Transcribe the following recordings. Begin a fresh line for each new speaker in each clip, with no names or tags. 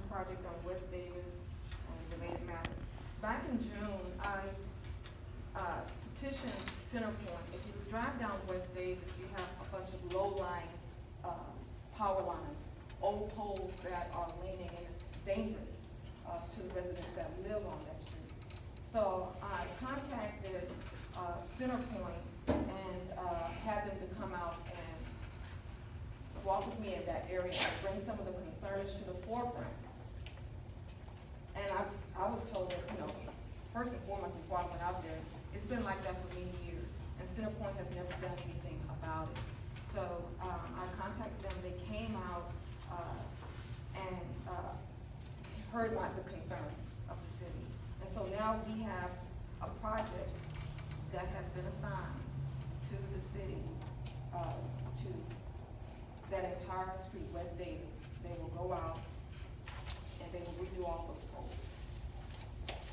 project on West Davis and related matters. Back in June, I petitioned Centerpoint. If you drive down West Davis, you have a bunch of low-lying power lines, old poles that are leaning, and it's dangerous to the residents that live on that street. So I contacted Centerpoint and had them to come out and walk with me in that area and bring some of the concerns to the forefront. And I was told that, first and foremost, before I went out there, it's been like that for many years, and Centerpoint has never done anything about it. So I contacted them. They came out and heard the concerns of the city. And so now we have a project that has been assigned to the city to that entire street, West Davis. They will go out and they will redo all those poles.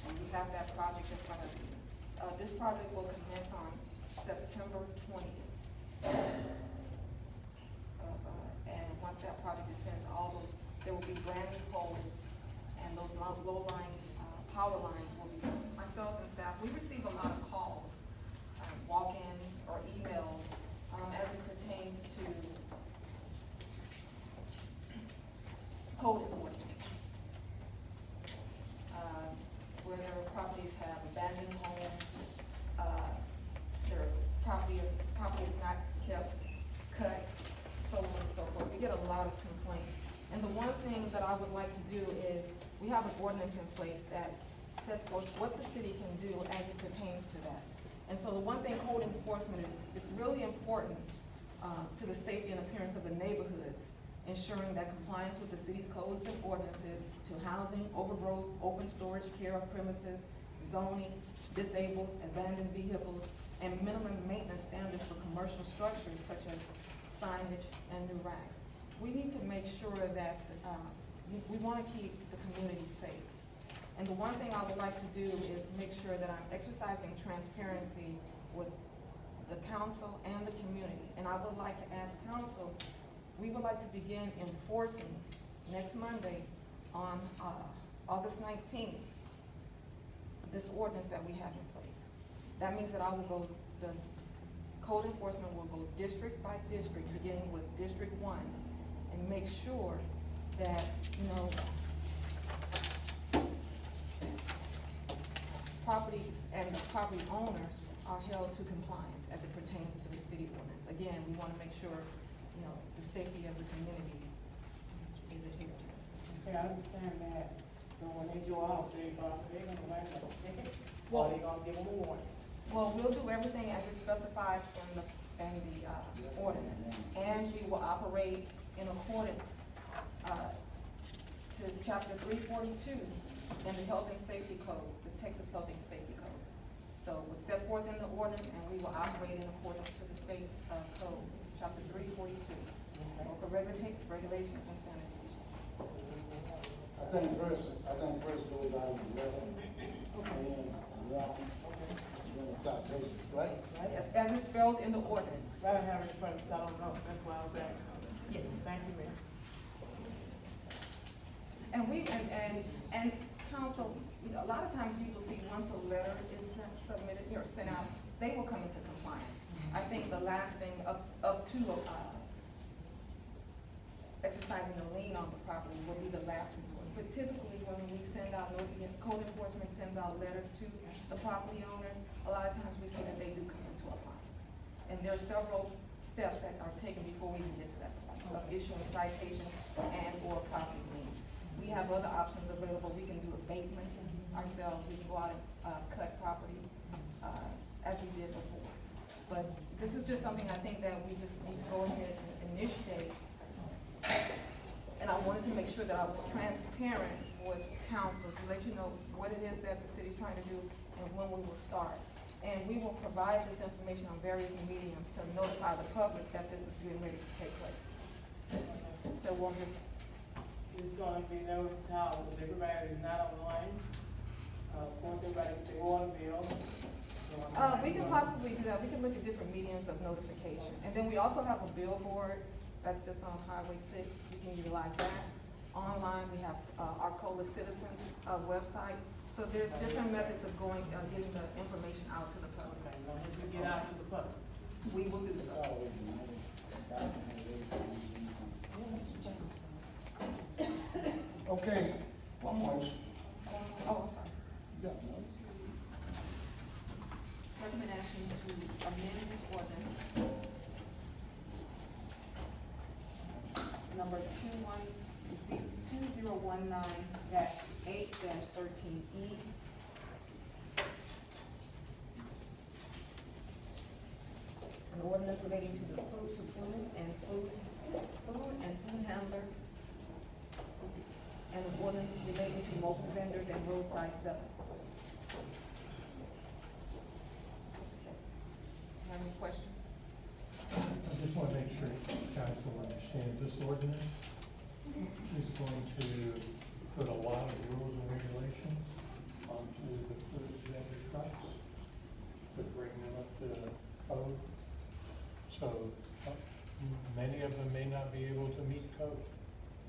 And we have that project in front of you. This project will commence on September 20th. And once that project is finished, there will be brand new poles, and those low-lying power lines will be done. Myself and staff, we receive a lot of calls, walk-ins or emails as it pertains to code enforcement. Where their properties have abandoned homes, their property is not kept, cut, so on and so forth. We get a lot of complaints. And the one thing that I would like to do is, we have an ordinance in place that sets forth what the city can do as it pertains to that. And so the one thing code enforcement is, it's really important to the safety and appearance of the neighborhoods, ensuring that compliance with the city's codes and ordinances to housing, overgrowth, open storage, care of premises, zoning, disabled, abandoned vehicles, and minimum maintenance standards for commercial structures such as signage and new racks. We need to make sure that we want to keep the community safe. And the one thing I would like to do is make sure that I'm exercising transparency with the council and the community. And I would like to ask council, we would like to begin enforcing next Monday on August 19th, this ordinance that we have in place. That means that the code enforcement will go district by district, beginning with District 1, and make sure that, properties and the property owners are held to compliance as it pertains to the city ordinance. Again, we want to make sure, the safety of the community is adhered to.
Okay, I understand that. So when they go out, they're gonna write a ticket,
Well,
or they gonna give them a warning?
Well, we'll do everything as is specified in the ordinance, and we will operate in accordance to Chapter 342 in the Health and Safety Code, the Texas Health and Safety Code. So we'll step forth in the ordinance, and we will operate in accordance to the state code, Chapter 342, local regulations and sanitation.
I think first goes out in the letter, and walking, then the citation, right?
Yes, as it's spelled in the ordinance.
I don't have it in front of me, so I don't know, that's why I was asking.
Yes.
Thank you, ma'am.
And council, a lot of times you will see once a letter is submitted or sent out, they will come into compliance. I think the last thing up to exercising a lien on the property will be the last resort. But typically, when we send out, code enforcement sends out letters to the property owners, a lot of times we see that they do come into compliance. And there are several steps that are taken before we even get to that point of issuing citation and or property lien. We have other options available. We can do abatement ourselves. We can go out and cut property as we did before. But this is just something I think that we just need to go ahead and initiate. And I wanted to make sure that I was transparent with council to let you know what it is that the city's trying to do and when we will start. And we will provide this information on various mediums to notify the public that this is getting ready to take place. So we'll just.
It's gonna be noticed how everybody is not online. Of course, everybody get their water bill.
We can possibly do that. We can look at different mediums of notification. And then we also have a billboard that sits on Highway 6. You can utilize that. Online, online, we have, Arcola Citizens, website. So there's different methods of going, getting the information out to the public.
Okay, as long as we get out to the public.
We will do
It's
that.
always money. Okay, one more.
Oh, I'm sorry.
You got one?
Recommendation to amend this ordinance. Number 2019-8-13E. An ordinance relating to the food and food handlers. And an ordinance relating to mobile vendors and roadside sellers. Have any questions?
I just want to make sure council understands this ordinance is going to put a lot of rules and regulations onto the food vendor trucks to bring them up to code. So many of them may not be able to meet code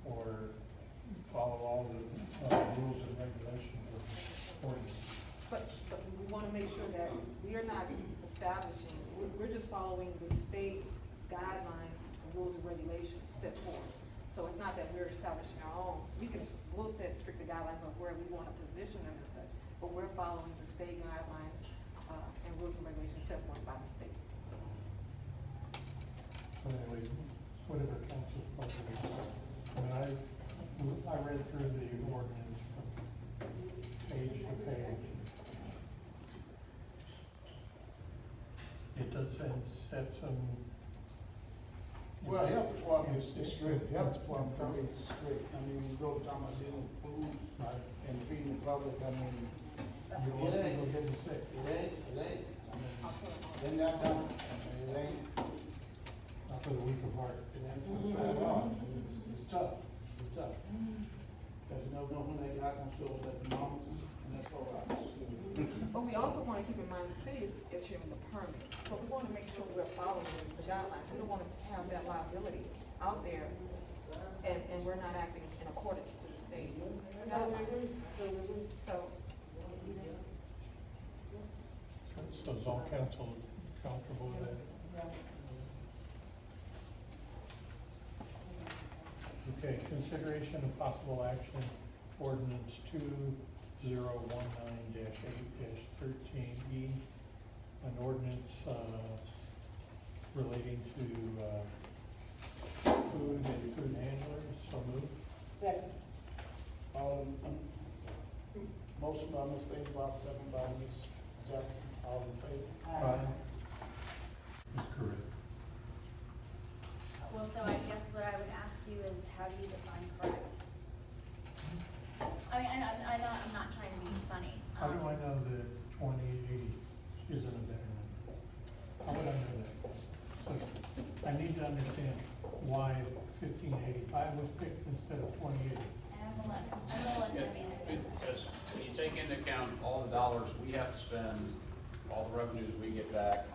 or follow all the rules and regulations of the ordinance.
But we want to make sure that we are not establishing, we're just following the state guidelines, rules and regulations set forth. So it's not that we're establishing our own, we'll set stricter guidelines on where we want to position them and such, but we're following the state guidelines, and rules and regulations set forth by the state.
So anyway, whatever council's pleasure is. I read through the ordinance from page to page. It does set some.
Well, health department is strict, health department is strict. I mean, you go to Thomas Hill food
Right.
and feeding the public, I mean,
You don't want people getting sick.
it ain't. I mean,
I'll put them on.
then that done, I mean, it ain't,
Not for the weak of heart.
it ain't for the all. It's tough, it's tough. Cause you never know when they got them, so that the moms and that's all right.
But we also want to keep in mind, the city is issuing the permit, so we want to make sure we're following the guidelines. We don't want to have that liability out there, and we're not acting in accordance to the state guidelines. So,
So is all council comfortable with that? Okay, consideration of possible action, ordinance 2019-8-13E, an ordinance, relating to, food and food handlers, so moved.
Second.
Motion by Ms. Baker, second by Ms. Jackson, all in favor?
Aye. That's correct.
Well, so I guess what I would ask you is, how do you define correct? I mean, I'm not trying to be funny.
How do I know that 2080 isn't a better number? How would I know that? So I need to understand why 1585 was picked instead of 2080.
And I'm gonna let them answer.
Because when you take into account all the dollars we have to spend, all the revenues we get back,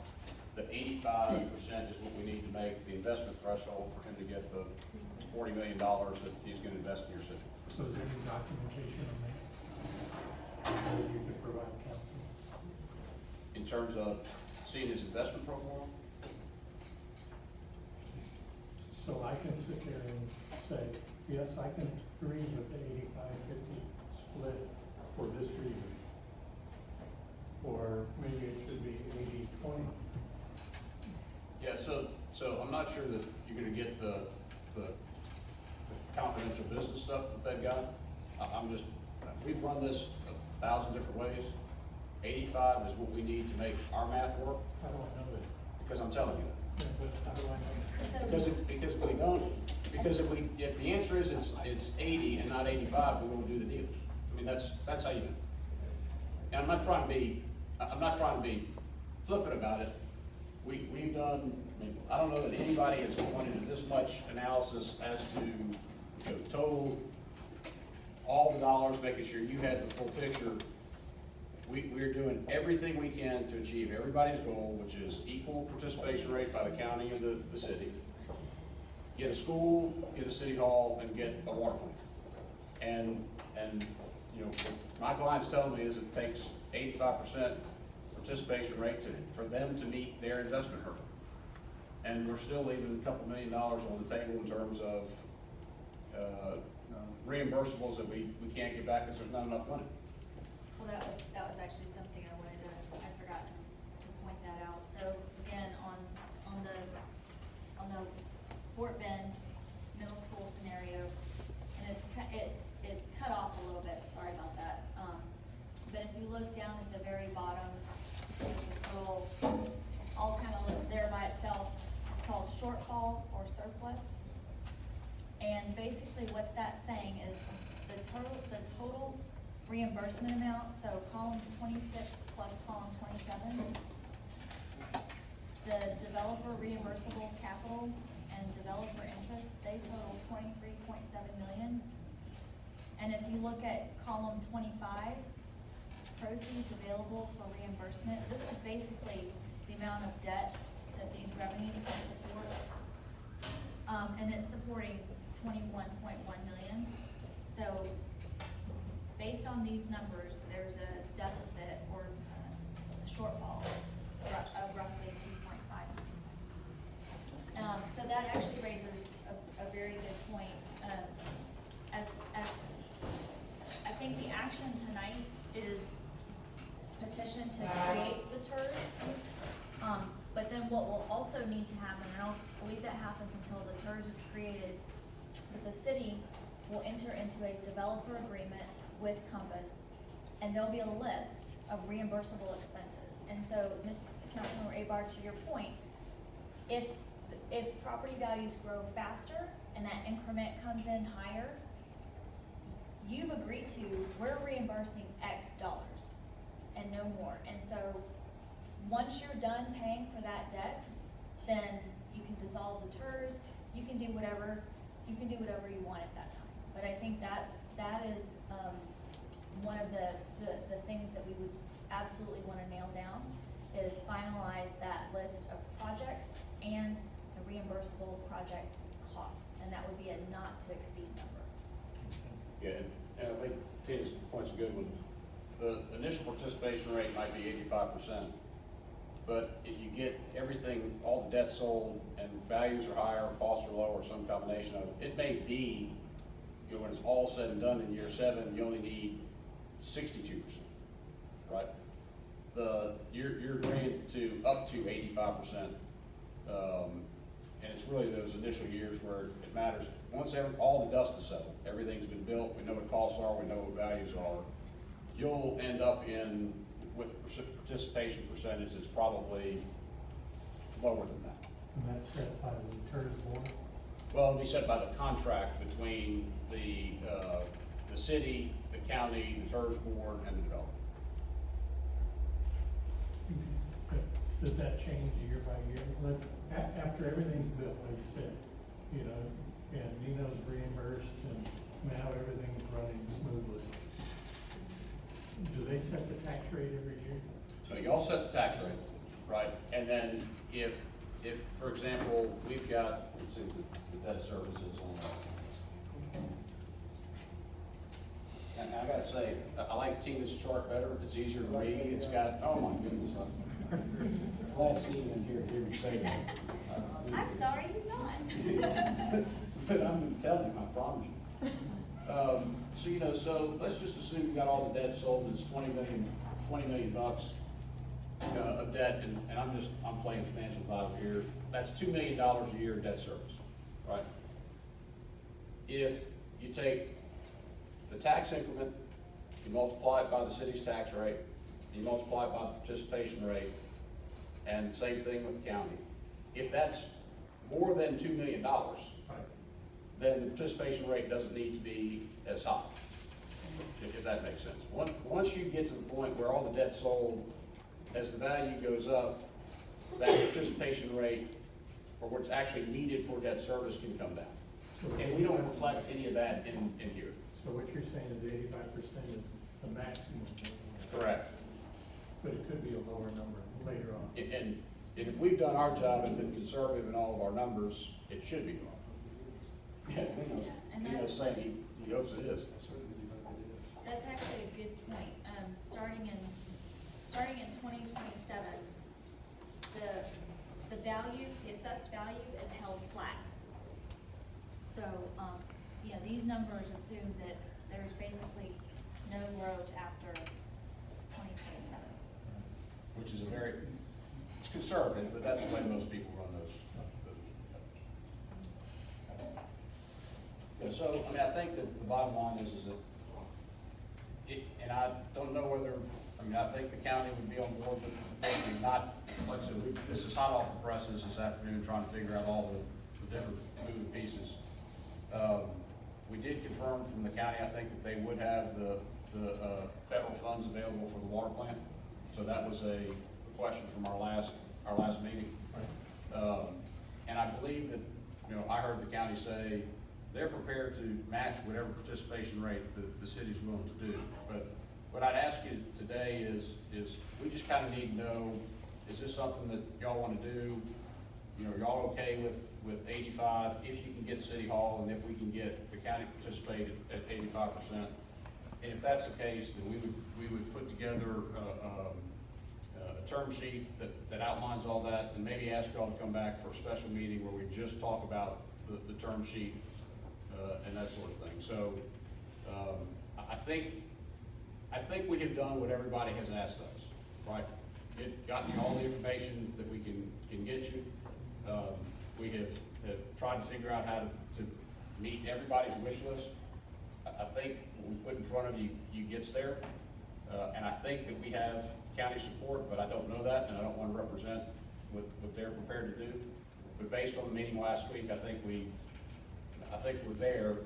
the 85% is what we need to make the investment threshold for him to get the $40 million that he's gonna invest in your city.
So is there any documentation on that? That you could provide council?
In terms of seeing his investment program,
So I can sit there and say, yes, I can agree with the 85-50 split for this reason. Or maybe it should be 80-20.
yeah, so I'm not sure that you're gonna get the confidential business stuff that they've got. We've run this 1,000 different ways. 85 is what we need to make our math work,
How do I know that?
because I'm telling you that.
Yeah, but how do I know that?
Because if the answer is it's 80 and not 85, we won't do the deal. I mean, that's how you do it. And I'm not trying to be flippant about it. We've done, I don't know that anybody has gone into this much analysis as to, total all the dollars, making sure you had the full picture. We're doing everything we can to achieve everybody's goal, which is equal participation rate by the county and the city. Get a school, get a city hall, and get a water plant. And, you know, what my client's telling me is it takes 85% participation rate for them to meet their investment hurdle. And we're still leaving a couple $1 million on the table in terms of, reimbursables that we can't get back because there's not enough money.
Well, that was actually something I forgot to point that out. So again, on the Fort Bend middle school scenario, and it's cut off a little bit, sorry about that. But if you look down at the very bottom, there's this little, all kind of there by itself, it's called shortfall or surplus. And basically what that's saying is the total reimbursement amount, so columns 26 plus column 27, the developer reimbursable capital and developer interest, they total 23.7 million. And if you look at column 25, proceeds available for reimbursement, this is basically the amount of debt that these revenues can support. And it's supporting 21.1 million. So based on these numbers, there's a deficit or a shortfall of roughly 2.5 million. So that actually raises a very good point. As I think the action tonight is petition to create the TERS. But then what will also need to happen, and I don't believe that happens until the TERS is created, that the city will enter into a developer agreement with Compass, and there'll be a list of reimbursable expenses. And so, Councilmember Abar, to your point, if property values grow faster and that increment comes in higher, you've agreed to, we're reimbursing X dollars and no more. And so, once you're done paying for that debt, then you can dissolve the TERS, you can do whatever you want at that time. But I think that is one of the things that we would absolutely want to nail down, is finalize that list of projects and the reimbursable project costs, and that would be a not to exceed number.
Yeah, and I think Tina's point's a good one. The initial participation rate might be 85%. But if you get everything, all the debt sold, and values are higher, costs are lower, some combination of it, it may be, you know, when it's all said and done in year 7, you only need 62%, right? You're agreeing to up to 85%, and it's really those initial years where it matters. Once all the dust is settled, everything's been built, we know what costs are, we know what values are, you'll end up with participation percentage that's probably lower than that.
And that's set by the TERS board?
Well, it'll be set by the contract between the city, the county, the TERS board, and the developer.
Does that change year by year? After everything's built, like you said, you know, and Nino's reimbursed and now everything's running smoothly. Do they set the tax rate every year?
So you all set the tax rate, right? And then if for example, we've got, let's see, the debt services on that. And I gotta say, I like Tina's chart better. It's easier to read. It's got, oh my goodness. Glad Steve in here to hear me say that.
I'm sorry, he's not.
But I'm gonna tell him, I promise you. So, you know, so let's just assume you got all the debt sold, and it's $20 million bucks of debt, and I'm playing financial advisor here. That's $2 million a year debt service, right? If you take the tax increment, you multiply it by the city's tax rate, you multiply it by the participation rate, and same thing with the county. If that's more than $2 million, then the participation rate doesn't need to be as high, if that makes sense. Once you get to the point where all the debt's sold, as the value goes up, that participation rate, or what's actually needed for debt service, can come down. And we don't reflect any of that in here.
So what you're saying is 85% is the maximum?
Correct.
But it could be a lower number later on.
And if we've done our job and been conservative in all of our numbers, it should be lower. Yeah,
And
Nino's saying he hopes it is.
these numbers assume that there's basically no growth after 2027.
Which is it's conservative, but that's the way most people run those. Yeah, so, I mean, I think that the bottom line is that and I don't know whether, I mean, I think the county would be on board with maybe not, like I said, this is hot off the presses this afternoon, trying to figure out all the different moving pieces. We did confirm from the county, I think, that they would have the federal funds available for the water plant. So that was a question from our last meeting. And I believe that, you know, I heard the county say they're prepared to match whatever participation rate the city's willing to do. But what I'd ask you today is we just kind of need to know, is this something that y'all want to do? You know, y'all okay with 85 if you can get City Hall, and if we can get the county participate at 85%? And if that's the case, then we would put together a term sheet that outlines all that, and maybe ask y'all to come back for a special meeting where we just talk about the term sheet and that sort of thing. So I think we have done what everybody has asked us, right? Gotten you all the information that we can get you. We have tried to figure out how to meet everybody's wish list. I think what we put in front of you gets there. And I think that we have county support, but I don't know that, and I don't want to represent what they're prepared to do. But based on the meeting last week, I think we're there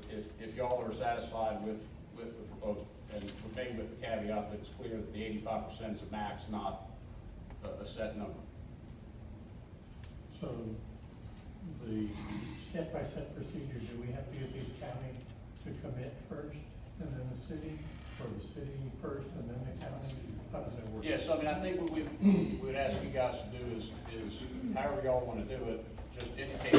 if y'all are satisfied with the proposal. And maybe with the caveat that it's clear that the 85% is a max, not a set number.
So the step-by-step procedure, do we have to get the county to commit first and then the city, or the city first and then the county? How does that work?
Yes, I mean, I think what we would ask you guys to do is however y'all want to do it, just indicate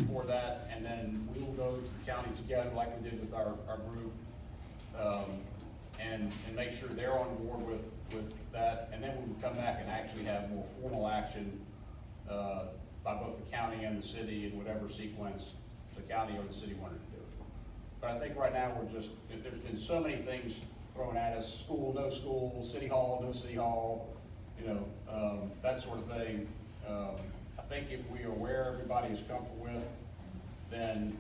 for that, and then we will go to the county together like we did with our group, and make sure they're on board with that, and then we will come back and actually have more formal action by both the county and the city in whatever sequence the county or the city wanted to do it. But I think right now there's been so many things thrown at us: school, no school; city hall, no city hall, you know, that sort of thing. I think if we are where everybody is comfortable with, then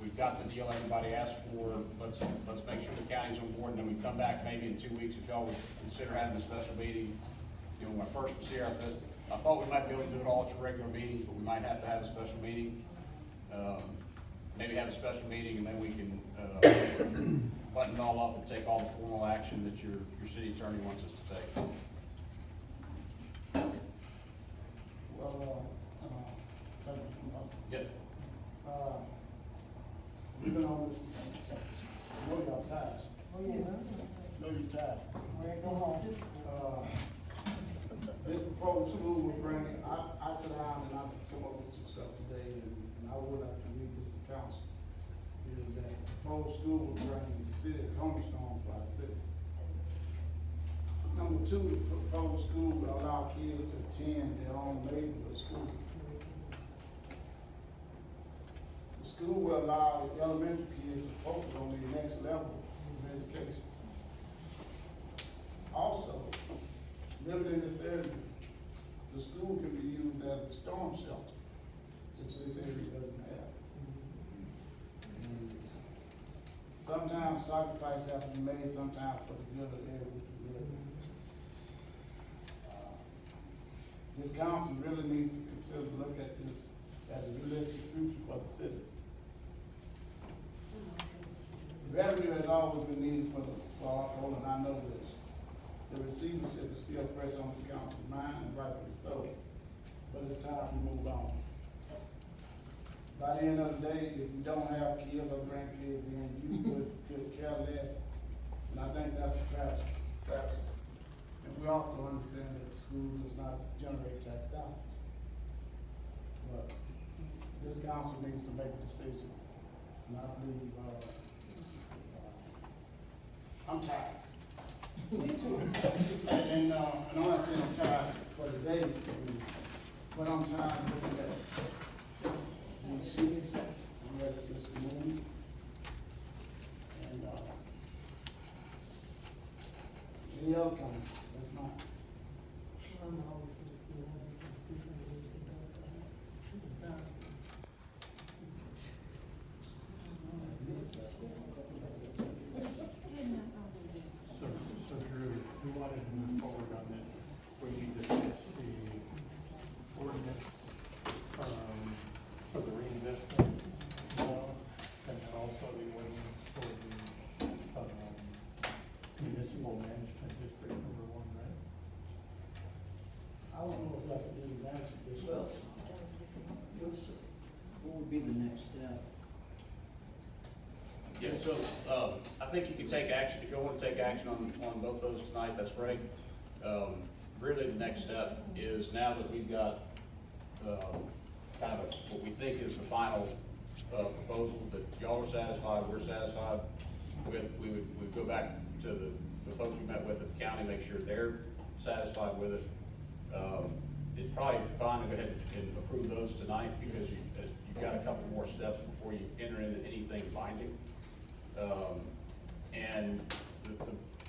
we've got the deal everybody asked for. Let's make sure the county's on board, and then we come back maybe in 2 weeks if y'all would consider having a special meeting. You know, when I first was here, I thought we might be able to do it all at your regular meetings, but we might have to have a special meeting. Maybe have a special meeting, and then we can button it all up and take all the formal action that your city attorney wants us to take.
Well, thank you.
Yep.
We've been on this, I know y'all tired. Oh, yeah. Know you're tired. This proposed school will bring, I sat down and I come up with some stuff today, and I would like to read this to council. Is that proposed school will bring the city of cornerstone for our city. Number two, the proposed school will allow kids to attend their own neighborhood school. The school will allow elementary kids to focus on their next level of education. Also, living in this area, the school can be used as a storm shelter, which this area doesn't have. Sometimes sacrifices have to be made, sometimes for the good of the area which we live in. This council really needs to consider to look at this as a realistic future for the city. Revenue has always been needed for Arcola, and I know this. The receivership is still fresh on this council's mind, and rightfully so. But it's time to move on. By the end of the day, if you don't have kids or grandkids, then you could care less. And I think that's a fact. And we also understand that the school does not generate tax dollars. But this council needs to make a decision. And I believe, I'm tired. Me too. And I'm not saying I'm tired for the day, but I'm tired of looking at these sheets. I'm ready to just move the other county, that's not.
I'm always for the school, I'm for the school, for the lease, and those,
So Drew, if we wanted to move forward on this, we need to fix the ordinance, for the reinvestment law, and then also the ordinance for the, municipal management district number 1, right?
I don't know if that's a new management district.
Well, what would be the next step?
Yeah, so, I think you can take action, if you want to take action on both those tonight, that's great. Really, the next step is now that we've got, kind of what we think is the final, proposal that y'all are satisfied, we're satisfied with, we'd go back to the folks we met with at the county, make sure they're satisfied with it. It's probably fine to go ahead and approve those tonight, because you've got a couple more steps before you enter into anything binding. And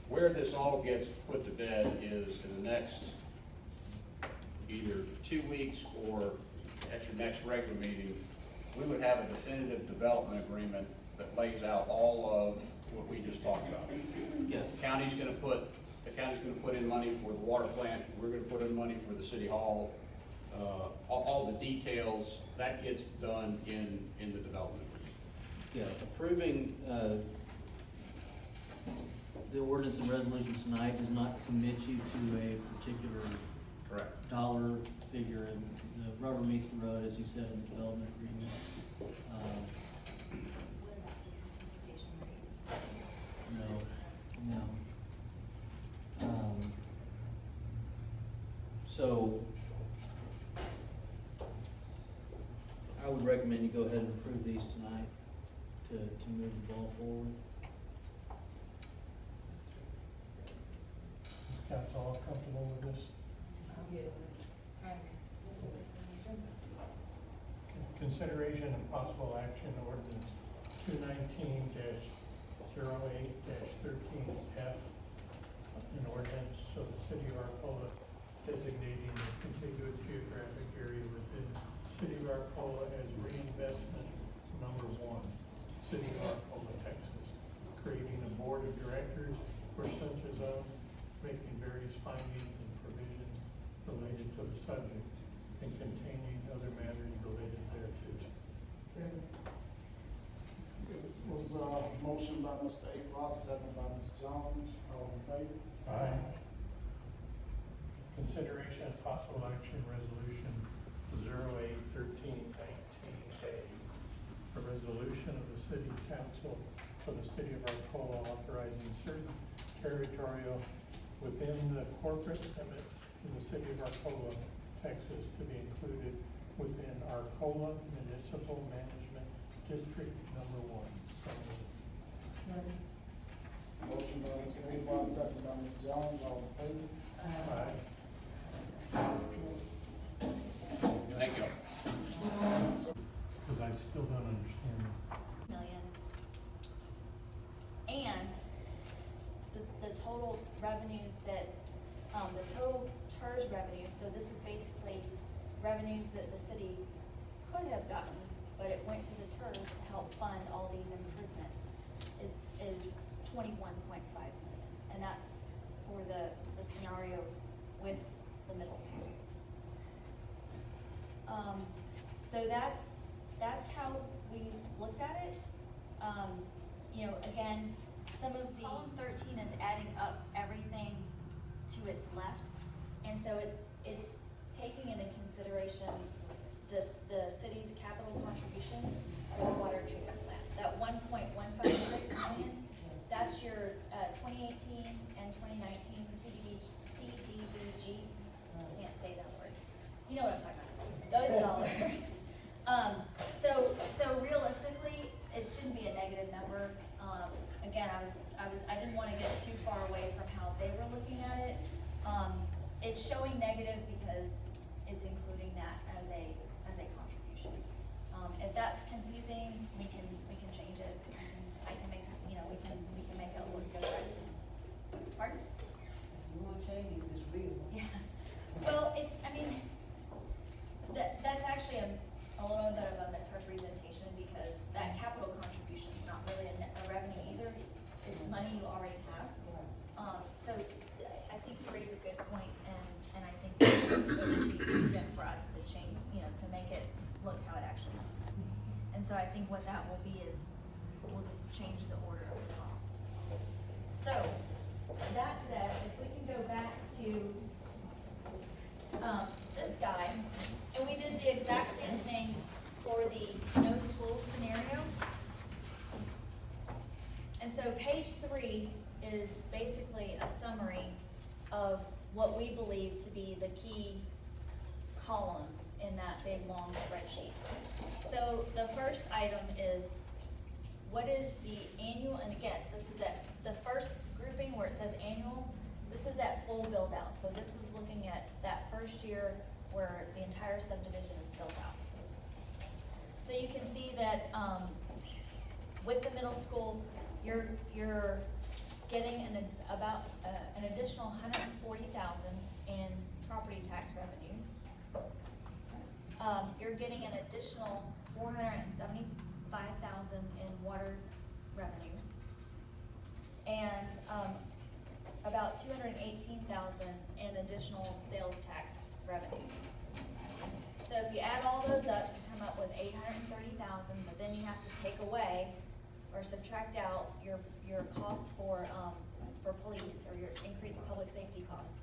where this all gets put to bed is in the next either 2 weeks or at your next regular meeting, we would have a definitive development agreement that lays out all of what we just talked about.
Yeah.
The county's gonna put in money for the water plant, we're gonna put in money for the city hall. All the details, that gets done in the development agreement.
Yeah, approving, the ordinance and resolutions tonight does not commit you to a particular
Correct.
dollar figure, and the rubber meets the road, as you said, in the development agreement.
What about the participation rate?
No. So, I would recommend you go ahead and approve these tonight to move the ball forward.
Is council all comfortable with this? Consideration and possible action ordinance 219-08-13F, an ordinance of the city of Arcola designating the contiguous geographic area within the city of Arcola as reinvestment number 1, city of Arcola, Texas, creating a board of directors for such a zone, making various findings and provisions related to the subject, and containing other matters related thereto.
It was a motion by Mr. April, second by Ms. Jones, all in favor?
Aye. Consideration of possible action resolution 08-13-19A, a resolution of the city council of the city of Arcola authorizing certain territorial within the corporate limits in the city of Arcola, Texas, to be included within Arcola Municipal Management District number 1. So moved.
Motion by Mr. April, second by Ms. Jones, all in favor?
Aye.
Thank you.
Because I still don't understand.
Million. And the total revenues that, the total TERS revenues, so this is basically revenues that the city could have gotten, but it went to the TERS to help fund all these improvements, is 21.5 million. And that's for the scenario with the middle school. So that's how we looked at it. You know, again, some of the, column 13 is adding up everything to its left. And so it's taking into consideration the city's capital contribution of the water treatment plant. That 1.156 million, that's your 2018 and 2019 CDBG. Can't say that word. You know what I'm talking about. Those dollars. So realistically, it shouldn't be a negative number. Again, I didn't want to get too far away from how they were looking at it. It's showing negative because it's including that as a contribution. If that's confusing, we can change it. I can make, we can make it look different. Pardon? money you already have. So I think you raise a good point, and I think it would be prudent for us to change, to make it look how it actually looks. And so I think what that will be is, we'll just change the order of the columns. So, that said, if we can go back to, this guy, and we did the exact same thing for the no school scenario. And so page 3 is basically a summary of what we believe to be the key columns in that big long spreadsheet. So the first item is, what is the annual, and again, this is at the first grouping where it says annual, this is at full build out. So this is looking at that first year where the entire subdivision is built out. So you can see that, with the middle school, you're getting about an additional $140,000 in property tax revenues. You're getting an additional $475,000 in water revenues, and about $218,000 in additional sales tax revenues. So if you add all those up, you come up with $830,000, but then you have to take away or subtract out your costs for police, or your increased public safety costs.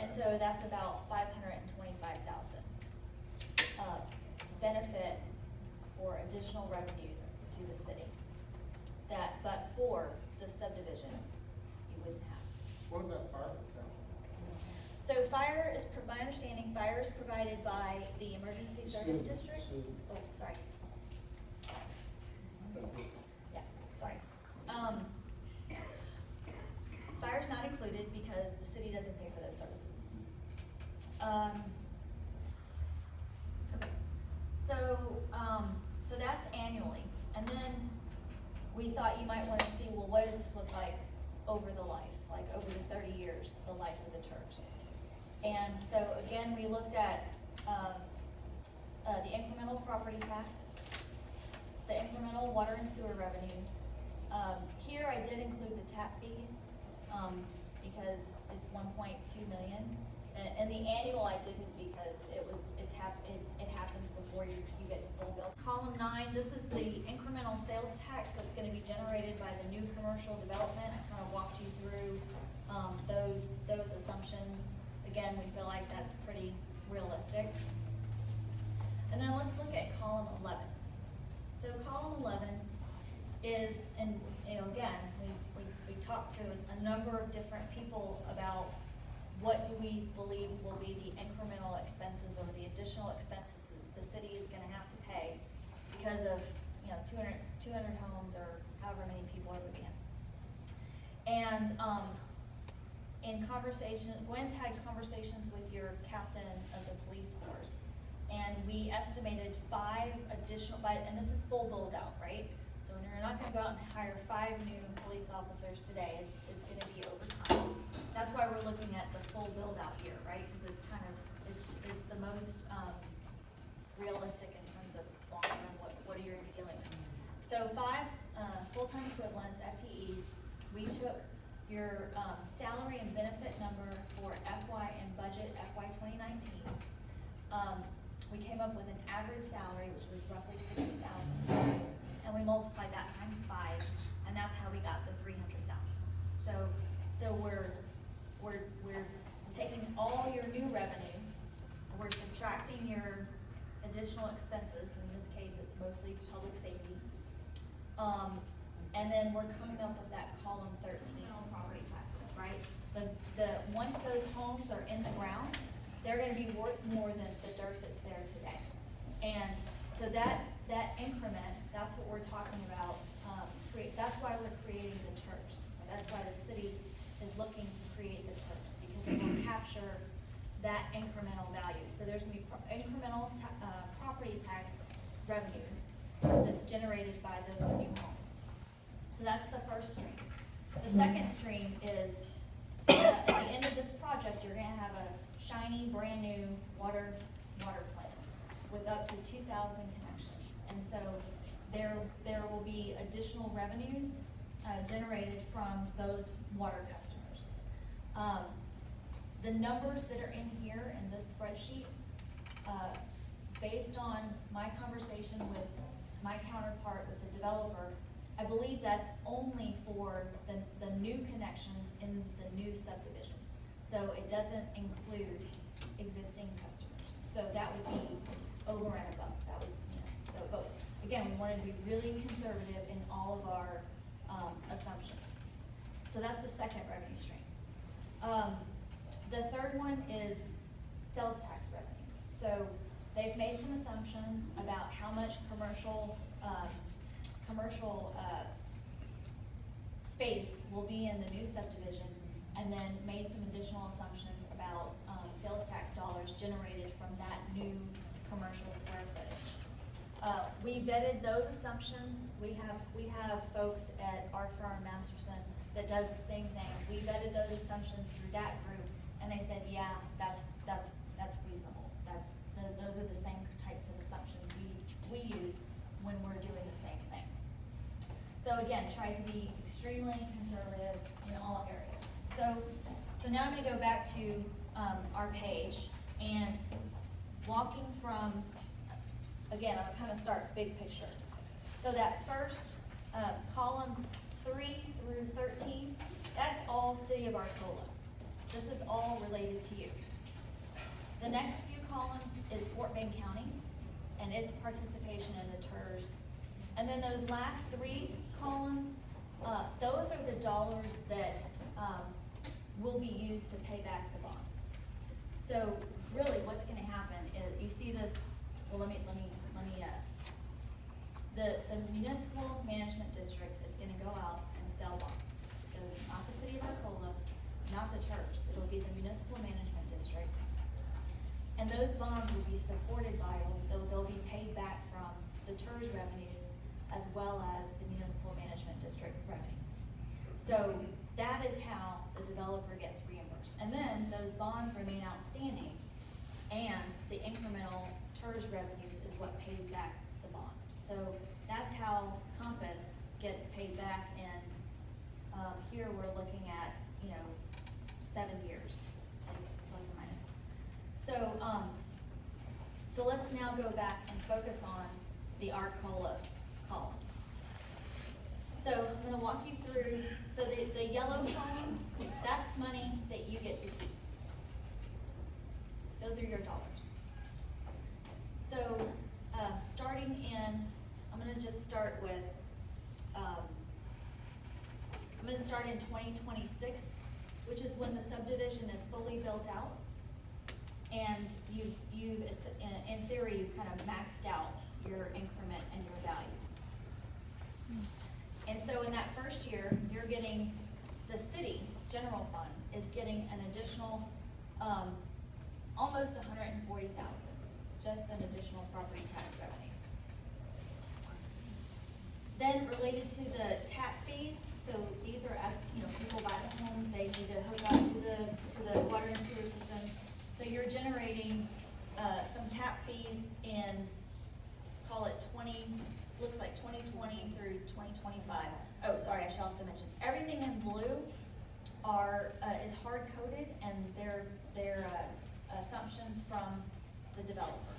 And so that's about $525,000 benefit or additional revenues to the city. But for the subdivision, you wouldn't have.
What about fire account?
So fire is, my understanding, fire is provided by the emergency service district. Oh, sorry. Yeah, sorry. Fire's not included because the city doesn't pay for those services. Okay, so that's annually, and then we thought you might want to see, well, what does this look like over the life, like over the 30 years, the life of the Turks? And so again, we looked at the incremental property tax, the incremental water and sewer revenues. Here I did include the tap fees, because it's 1.2 million. And the annual I didn't, because it happens before you get the full bill. Column 9, this is the incremental sales tax that's gonna be generated by the new commercial development. I kind of walked you through, those assumptions. Again, we feel like that's pretty realistic. And then let's look at column 11. So column 11 is, and again, we talked to a number of different people about what do we believe will be the incremental expenses or the additional expenses the city is gonna have to pay because of, 200 homes or however many people are moving in. And, in conversation, Gwen's had conversations with your captain of the police force, and we estimated 5 additional, and this is full build out, right? So you're not gonna go out and hire 5 new police officers today, it's gonna be over time. That's why we're looking at the full build out here, right? Because it's the most, realistic in terms of long term, what are you dealing with? So 5, full-time equivalents, FTEs, we took your, salary and benefit number for FY and budget FY 2019. We came up with an average salary, which was roughly $60,000, and we multiplied that times 5, and that's how we got the $300,000. So we're taking all your new revenues, we're subtracting your additional expenses, in this case it's mostly public safety, and then we're coming up with that column 13 on property taxes, right? Once those homes are in the ground, they're gonna be worth more than the dirt that's there today. And so that increment, that's what we're talking about, that's why we're creating the church. That's why the city is looking to create the church, because it will capture that incremental value. So there's gonna be incremental property tax revenues that's generated by those new homes. So that's the first stream. The second stream is, at the end of this project, you're gonna have a shiny, brand new water plant with up to 2,000 connections. And so there will be additional revenues generated from those water customers. The numbers that are in here in this spreadsheet, based on my conversation with my counterpart with the developer, I believe that's only for the new connections in the new subdivision. So it doesn't include existing customers. So that would be over and above, that would, so, but again, we wanted to be really conservative in all of our, assumptions. So that's the second revenue stream. The third one is sales tax revenues. So they've made some assumptions about how much commercial space will be in the new subdivision, and then made some additional assumptions about sales tax dollars generated from that new commercial square footage. We vetted those assumptions. We have folks at our firm, Masterson, that does the same thing. We vetted those assumptions through that group, and they said, yeah, that's reasonable. Those are the same types of assumptions we use when we're doing the same thing. So again, try to be extremely conservative in all areas. So now I'm going to go back to our page, and walking from, again, I'm going to kind of start big picture. So that first columns 3 through 13, that's all City of Arcola. This is all related to you. The next few columns is Fort Bend County and its participation in the TERS. And then those last 3 columns, those are the dollars that will be used to pay back the bonds. So really what's gonna happen is, you see this, well, the municipal management district is gonna go out and sell bonds. So not the City of Arcola, not the TERS, it'll be the municipal management district. And those bonds will be supported by, they'll be paid back from the TERS revenues as well as the municipal management district revenues. So that is how the developer gets reimbursed. And then those bonds remain outstanding, and the incremental TERS revenues is what pays back the bonds. So that's how Compass gets paid back in, here we're looking at, 7 years, like plus or minus. So let's now go back and focus on the Arcola columns. So I'm gonna walk you through, so the yellow columns, that's money that you get to keep. Those are your dollars. So, starting in, I'm gonna just start with, I'm gonna start in 2026, which is when the subdivision is fully built out. And you in theory, you've kind of maxed out your increment and your value. And so in that first year, you're getting, the city general fund is getting an additional, almost $140,000, just an additional property tax revenues. Then related to the tap fees, so these are, people buy the homes, they need to hook up to the water and sewer system. So you're generating, some tap fees in, call it 2020 through 2025. Oh, sorry, I should also mention, everything in blue is hard-coded, and they're assumptions from the developer.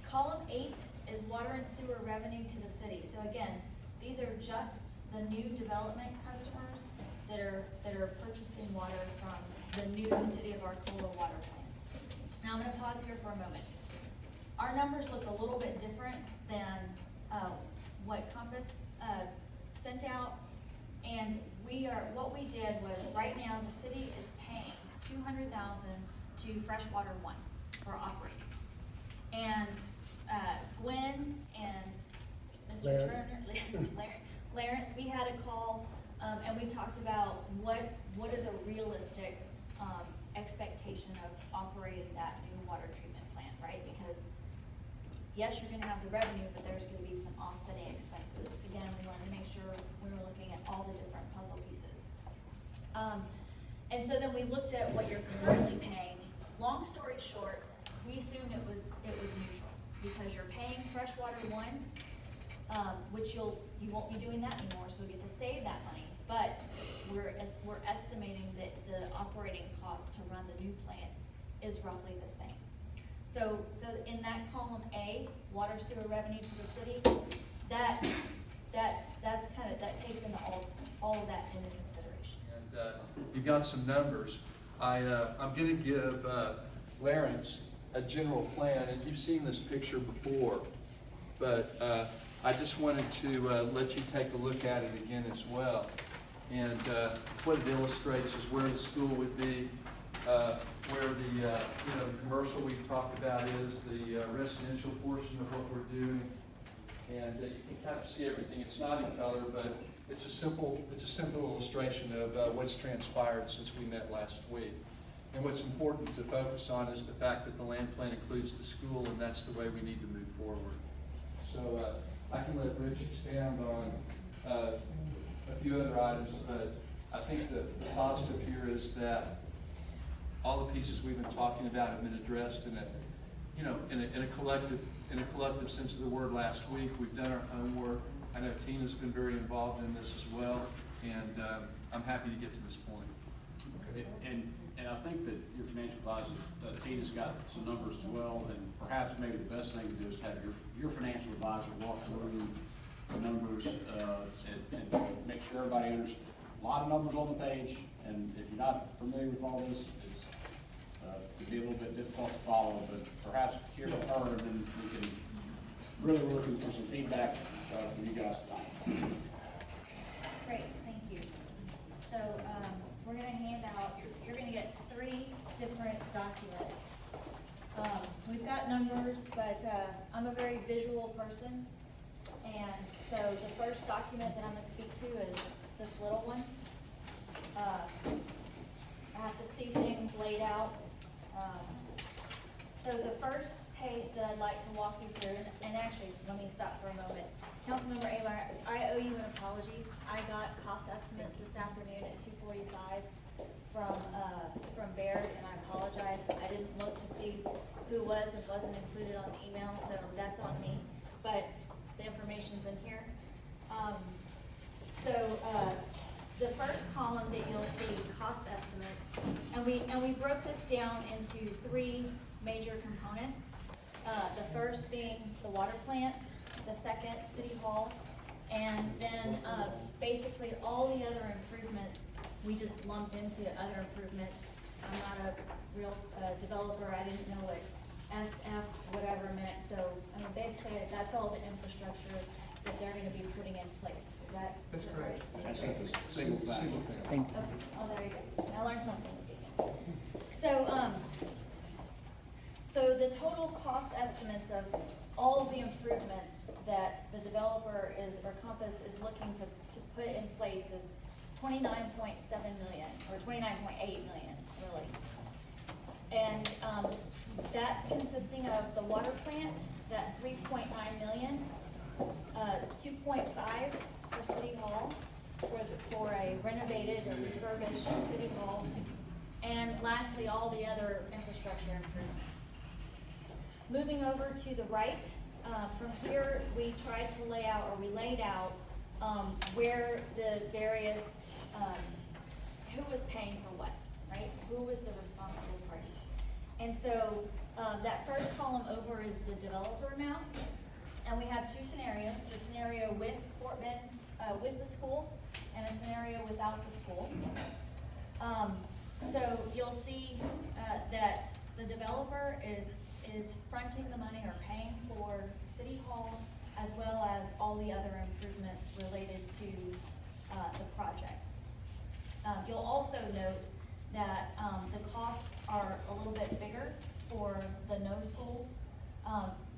Column 8 is water and sewer revenue to the city. So again, these are just the new development customers that are purchasing water from the new City of Arcola water plant. Now I'm gonna pause here for a moment. Our numbers look a little bit different than what Compass sent out, and what we did was, right now the city is paying $200,000 to Freshwater One for operating. And Gwen and Mr. Turner, Clarence, we had a call, and we talked about what is a realistic expectation of operating that new water treatment plant, right? Because yes, you're gonna have the revenue, but there's gonna be some offsetting expenses. Again, we wanted to make sure we were looking at all the different puzzle pieces. And so then we looked at what you're currently paying. Long story short, we assumed it was neutral, because you're paying Freshwater One, which you won't be doing that anymore, so we get to save that money. But we're estimating that the operating cost to run the new plant is roughly the same. So in that column A, water sewer revenue to the city, that takes into all of that into consideration.
And you got some numbers. I'm gonna give Lawrence a general plan, and you've seen this picture before, but I just wanted to let you take a look at it again as well. And what it illustrates is where the school would be, where the commercial we've talked about is, the residential portion of what we're doing, and you can kind of see everything. It's not in color, but it's a simple illustration of what's transpired since we met last week. And what's important to focus on is the fact that the land plan includes the school, and that's the way we need to move forward. So I can let Rich expand on a few other items, but I think the positive here is that all the pieces we've been talking about have been addressed in a collective sense of the word last week. We've done our homework. I know Tina's been very involved in this as well, and I'm happy to get to this point.
And I think that your financial advisor, Tina's got some numbers as well, and perhaps maybe the best thing to do is have your financial advisor walk through the numbers, and make sure everybody understands. A lot of numbers on the page, and if you're not familiar with all this, it can be a little bit difficult to follow, but perhaps hear from her, and then we can really looking for some feedback from you guys tonight.
Great, thank you. So, we're gonna hand out, you're gonna get 3 different documents. We've got numbers, but, I'm a very visual person. And so the first document that I'm gonna speak to is this little one. I have to see things laid out. So the first page that I'd like to walk you through, and actually, let me stop for a moment. Councilmember Ayler, I owe you an apology. I got cost estimates this afternoon at 2:45 from Baird, and I apologize. I didn't look to see who was and wasn't included on the email, so that's on me. But the information's in here. The first column that you'll see, cost estimates, and we broke this down into 3 major components. The first being the water plant, the second, City Hall, and then basically all the other improvements, we just lumped into other improvements. I'm not a real developer, I didn't know what SF whatever meant, so I mean basically that's all the infrastructure that they're gonna be putting in place. Is that?
That's correct.
That's a single family.
Okay, oh, there you go. I learned something this evening. So the total cost estimates of all of the improvements that the developer or Compass is looking to put in place is $29.7 million, or $29.8 million, really. And that's consisting of the water plant, that $3.9 million, 2.5 for City Hall, for a renovated or refurbished City Hall, and lastly, all the other infrastructure improvements. Moving over to the right, from here, we tried to lay out, or we laid out, where the various, who was paying for what, right? Who was the responsible party? And so, that first column over is the developer amount, and we have 2 scenarios, the scenario with Fort Bend, with the school, and a scenario without the school. So you'll see, that the developer is fronting the money or paying for City Hall, as well as all the other improvements related to the project. You'll also note that the costs are a little bit bigger for the no school,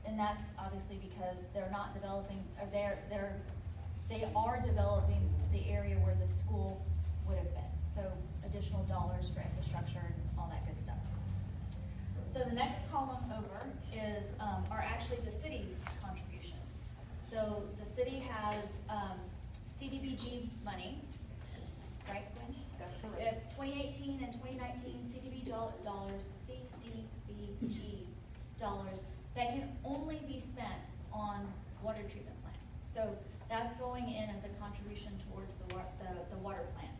and that's obviously because they're not developing, or they are developing the area where the school would have been. So additional dollars for infrastructure and all that good stuff. So the next column over is, are actually the city's contributions. So the city has CDBG money, right, Gwen?
That's correct.
2018 and 2019 CDBG dollars that can only be spent on water treatment plant. So that's going in as a contribution towards the water plant.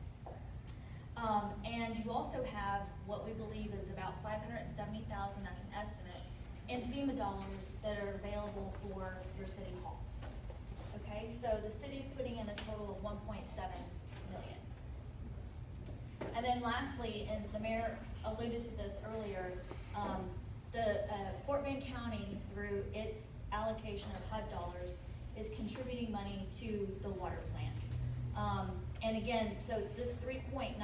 And you also have what we believe is about $570,000, that's an estimate, in FEMA dollars that are available for your city hall. Okay, so the city's putting in a total of 1.7 million. And then lastly, and the mayor alluded to this earlier, Fort Bend County, through its allocation of HUD dollars, is contributing money to the water plant. And again, so this 3.9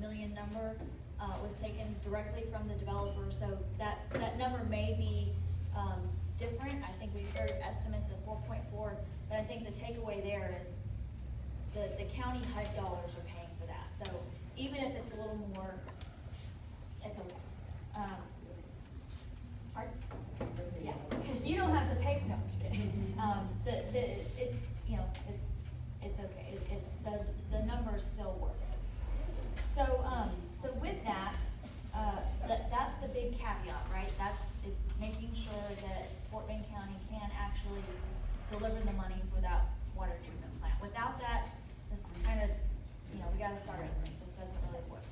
million number was taken directly from the developer, so that number may be different. I think we've heard estimates of 4.4, but I think the takeaway there is the county HUD dollars are paying for that. So even if it's a little more, it's okay. Pardon? Yeah, because you don't have to pay, no, I'm just kidding. It's, you know, it's okay. It's the numbers still work. So with that, that's the big caveat, right? It's making sure that Fort Bend County can actually deliver the money for that water treatment plant. Without that, this is kind of, you know, we gotta start over. This doesn't really work.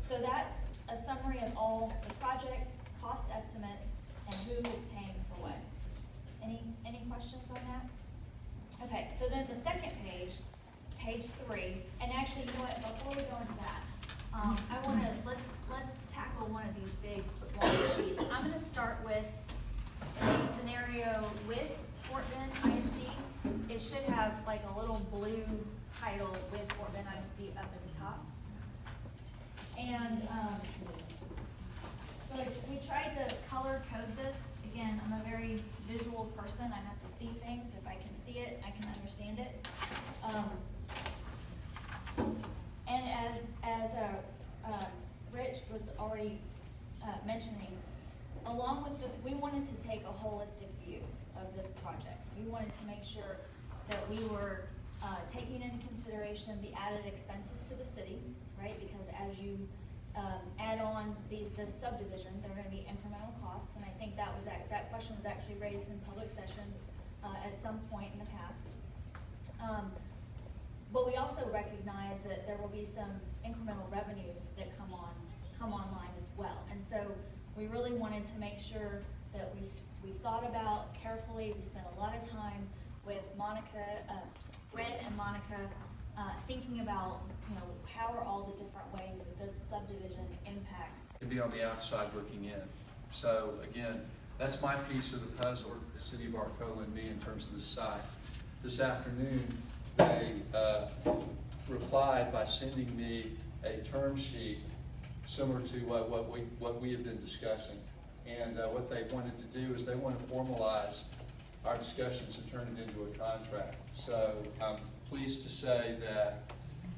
So that's a summary of all the project cost estimates and who is paying for what. Any questions on that? Okay, so then the second page, page 3, and actually, you know what, before we go into that, let's tackle one of these big long sheets. I'm gonna start with a scenario with Fort Bend ISD. It should have like a little blue title with Fort Bend ISD up at the top. And, so we tried to color code this. Again, I'm a very visual person. I have to see things. If I can see it, I can understand it. And as Rich was already mentioning, along with this, we wanted to take a holistic view of this project. We wanted to make sure that we were taking into consideration the added expenses to the city, right? Because as you add on the subdivision, there are going to be incremental costs, and I think that question was actually raised in public session at some point in the past. But we also recognize that there will be some incremental revenues that come online as well, and so we really wanted to make sure that we thought about carefully. We spent a lot of time with Red and Monica, thinking about, you know, how are all the different ways that this subdivision impacts.
To be on the outside looking in. So again, that's my piece of the puzzle, the city of Arcola and me in terms of the site. This afternoon, they replied by sending me a term sheet similar to what we have been discussing. And what they wanted to do is they want to formalize our discussions and turn it into a contract. So I'm pleased to say that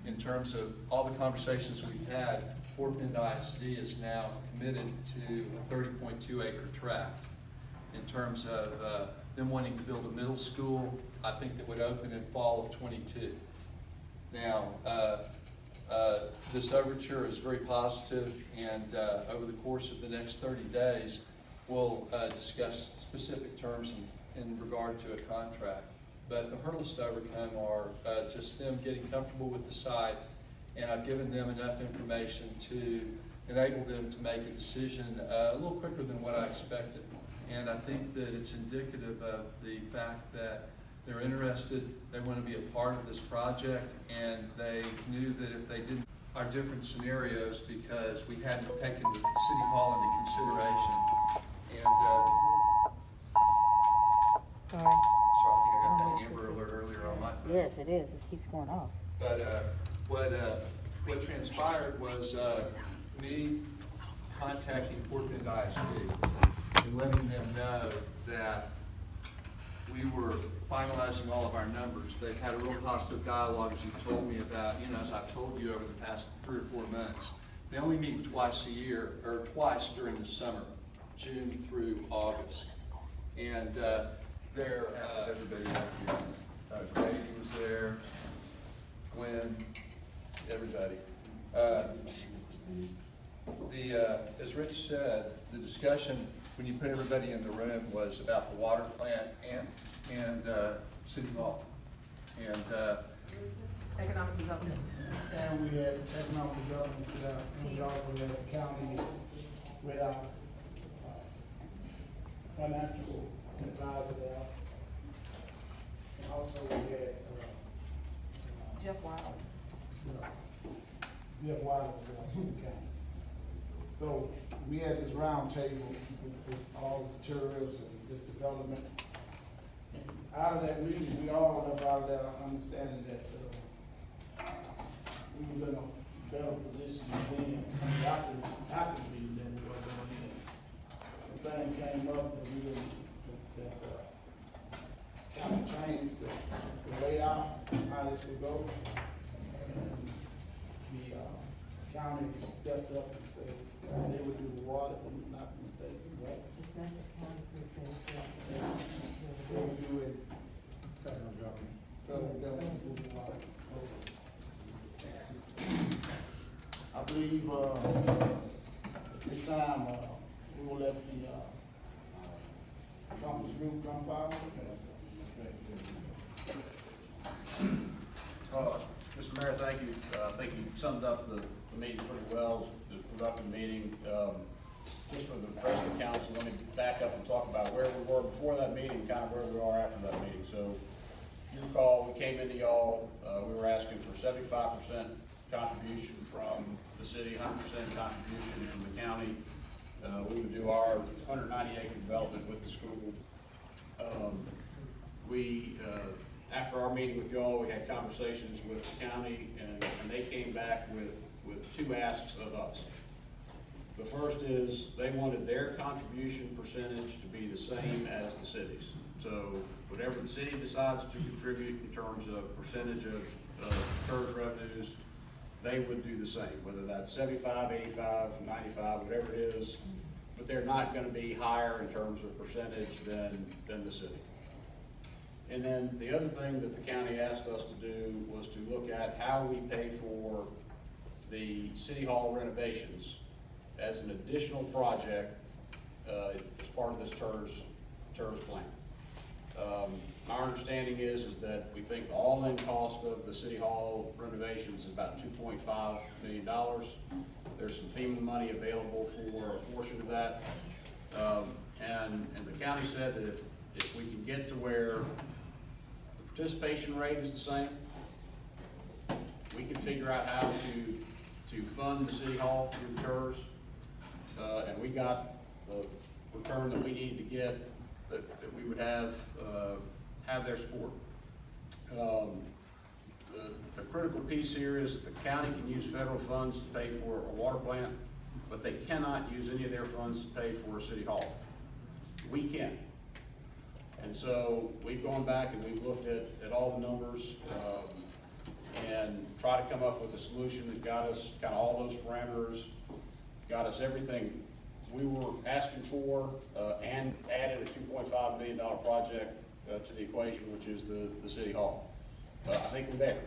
in terms of all the conversations we've had, Fort Bend ISD is now committed to a 30.2 acre tract. In terms of them wanting to build a middle school, I think that would open in fall of '22. Now, this overture is very positive, and over the course of the next 30 days, we'll discuss specific terms in regard to a contract. But the hurdles to overcome are just them getting comfortable with the site, and I've given them enough information to enable them to make a decision a little quicker than what I expected. And I think that it's indicative of the fact that they're interested, they want to be a part of this project, and they knew that if they didn't, our different scenarios, because we hadn't taken the City Hall into consideration. And
Sorry.
sorry, I think I got that Amber Alert earlier on my phone.
Yes, it is. It keeps going off.
But what transpired was me contacting Fort Bend ISD and letting them know that we were finalizing all of our numbers. They've had a real positive dialogue, as you told me about, you know, as I've told you over the past 3 or 4 months. They only meet twice a year, or twice during the summer, June through August. And everybody out here. Grady was there, Gwen, everybody. As Rich said, the discussion when you put everybody in the room was about the water plant and City Hall. And,
Economic development.
And we had economic development, and we also had the county with our financial advisor there. And also we had,
Jeff Wild.
Jeff Wilder, from the county. So we had this round table with all the tourists and this development. Out of that meeting, we all left out of there understanding that, we was in a better position then, after the meeting than we were going in. Some things came up that we didn't, kind of changed the layout, how this would go. And the, county stepped up and said, they would do the water, if I'm not mistaken, right?
It's not the county per se,
They would do it. Federal government do the water. I believe, this time, we will let the, conference group come forward.
Mr. Mayor, thank you. I think you summed up the meeting pretty well, the productive meeting. Just for the rest of the council, let me back up and talk about where we were before that meeting, kind of where we are after that meeting. So, you recall, we came into y'all, we were asking for 75% contribution from the city, 100% contribution from the county. We would do our 190-acre development with the school. After our meeting with y'all, we had conversations with the county, and they came back with two asks of us. The first is they wanted their contribution percentage to be the same as the city's. So whatever the city decides to contribute in terms of percentage of TERS revenues, they would do the same, whether that's 75, 85, 95, whatever it is, but they're not gonna be higher in terms of percentage than the city. And then the other thing that the county asked us to do was to look at how we pay for the city hall renovations as an additional project, as part of this TERS plan. Our understanding is that we think the all-in cost of the city hall renovations is about $2.5 million. There's some FEMA money available for a portion of that. And the county said that if we can get to where the participation rate is the same, we can figure out how to fund the city hall through TERS. And we got the return that we needed to get, that we would have their support. The critical piece here is that the county can use federal funds to pay for a water plant, but they cannot use any of their funds to pay for a city hall. We can. And so we've gone back and we've looked at all the numbers, and tried to come up with a solution that got us kind of all those parameters, got us everything we were asking for, and added a $2.5 million project to the equation, which is the city hall. I think we're there.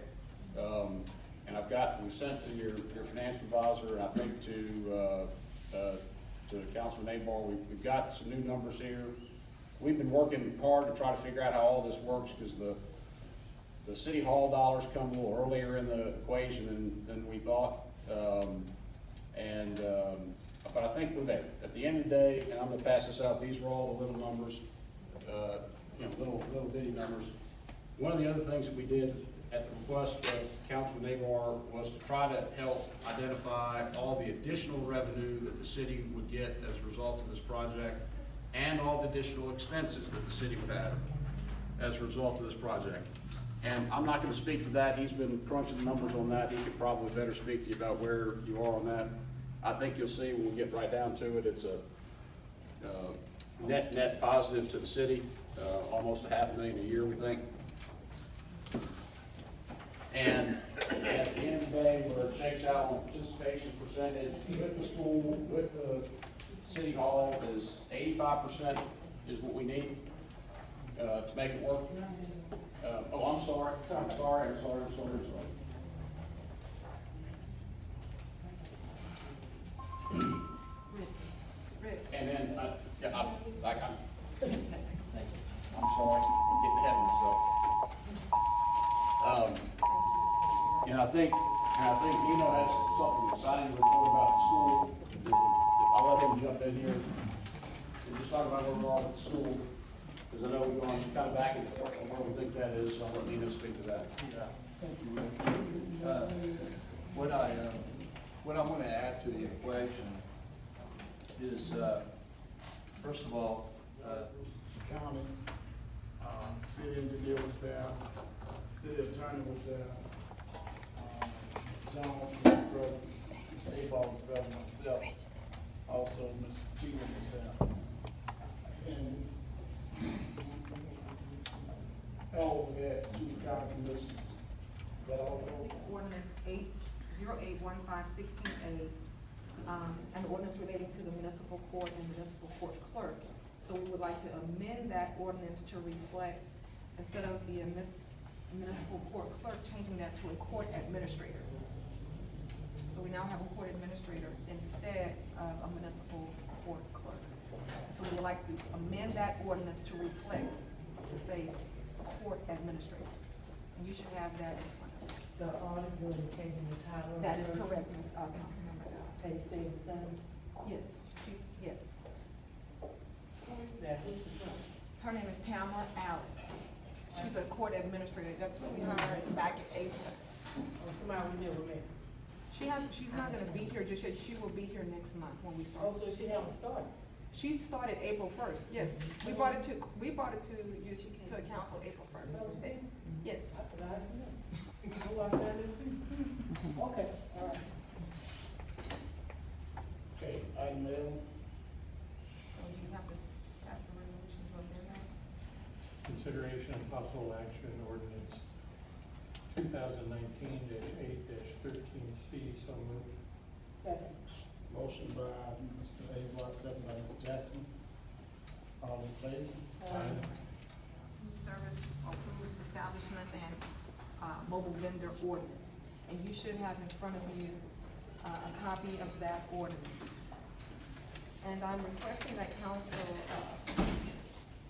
And we sent to your finance advisor, and I think to Councilman Abar, we've got some new numbers here. We've been working hard to try to figure out how all this works, because the city hall dollars come a little earlier in the equation than we thought. But I think we're there. At the end of the day, and I'm gonna pass this out, these were all the little numbers, little bitty numbers. One of the other things that we did at the request of Councilman Abar was to try to help identify all the additional revenue that the city would get as a result of this project, and all the additional expenses that the city would have as a result of this project. And I'm not gonna speak to that. He's been crunching the numbers on that. He could probably better speak to you about where you are on that. I think you'll see when we get right down to it, it's a net positive to the city, almost $500,000 a year, we think. And at the end of the day, where it shakes out on participation percentage with the school, with the city hall, is 85% is what we need to make it work. I'm sorry. And then, I'm sorry, I'm getting ahead of myself. And I think Nino has something exciting to report about the school. If I'll let him jump in here and just talk about where we're at with the school, because I know we're going kind of back and forth on where we think that is, so I'll let Nino speak to that.
Yeah. Thank you, Rick. What I want to add to the equation is, first of all,
County, city engineer was there, city attorney was there, John was present, Mr. Abel was present, myself, also Mr. Keegan was there. And, we had two county commissioners, that all go.
Ordinance 081516A, an ordinance relating to the municipal court and municipal court clerk. So we would like to amend that ordinance to reflect, instead of the municipal court clerk, changing that to a court administrator. So we now have a court administrator instead of a municipal court clerk. So we would like to amend that ordinance to reflect, to say court administrator. And you should have that in front of you.
So all is doing is changing the title? of
That
the
is
person?
correct, Ms. Councilmember Dow.
Pay stays the same?
Yes, yes.
Who is that? Who's the person?
Her name is Tamara Allen. She's a court administrator. That's what we hired back in April.
Oh, somebody we deal with me.
She's not gonna be here just yet. She will be here next month when we
Oh,
start.
so she haven't started?
She started April 1st, yes. We brought it to you, to the council April 1st. Yes.
I forgot her name. Oh, I started to see. Okay, all right.
Okay, item L,
So you have to pass the resolution to amend that.
Consideration and possible action ordinance 2019-8-13C, so moved.
Second.
motion by Mr. Abel, second by Mr. Jackson. All in favor?
Food service or food establishment and mobile vendor ordinance. And you should have in front of you a copy of that ordinance. And I'm requesting that council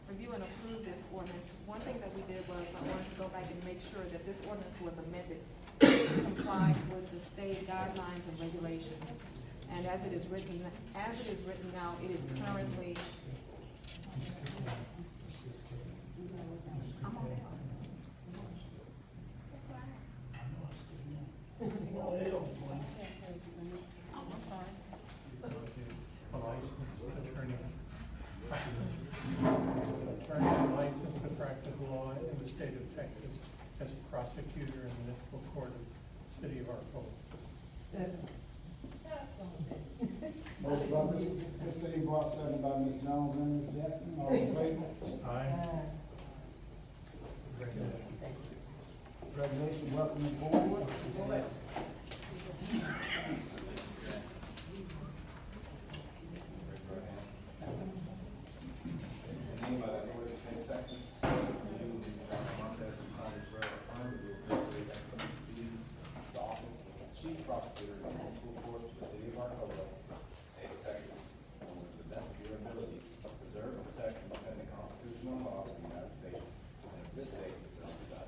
review and approve this ordinance. One thing that we did was I wanted to go back and make sure that this ordinance was amended to comply with the state guidelines and regulations. And as it is written now, it is currently. I'm on it. Oh, I'm sorry.
A licensed attorney. Attorney licensed to practice law in the state of Texas as a prosecutor in the municipal court of the city of Arcola.
Second.
Motion by Mr. Abel, second by Ms. Jones and Ms. Jackson. All in favor?
Aye.
Congratulations, welcome aboard.
Name by the Board of State of Texas, you, Dr. Montez, who signed this swear or affirm that you will faithfully execute the duties of the office of Chief Prosecutor of the Municipal Court of the City of Arcola, State of Texas, and will to the best of your abilities preserve, protect, and defend the Constitution and laws of the United States and of this state, so help you God.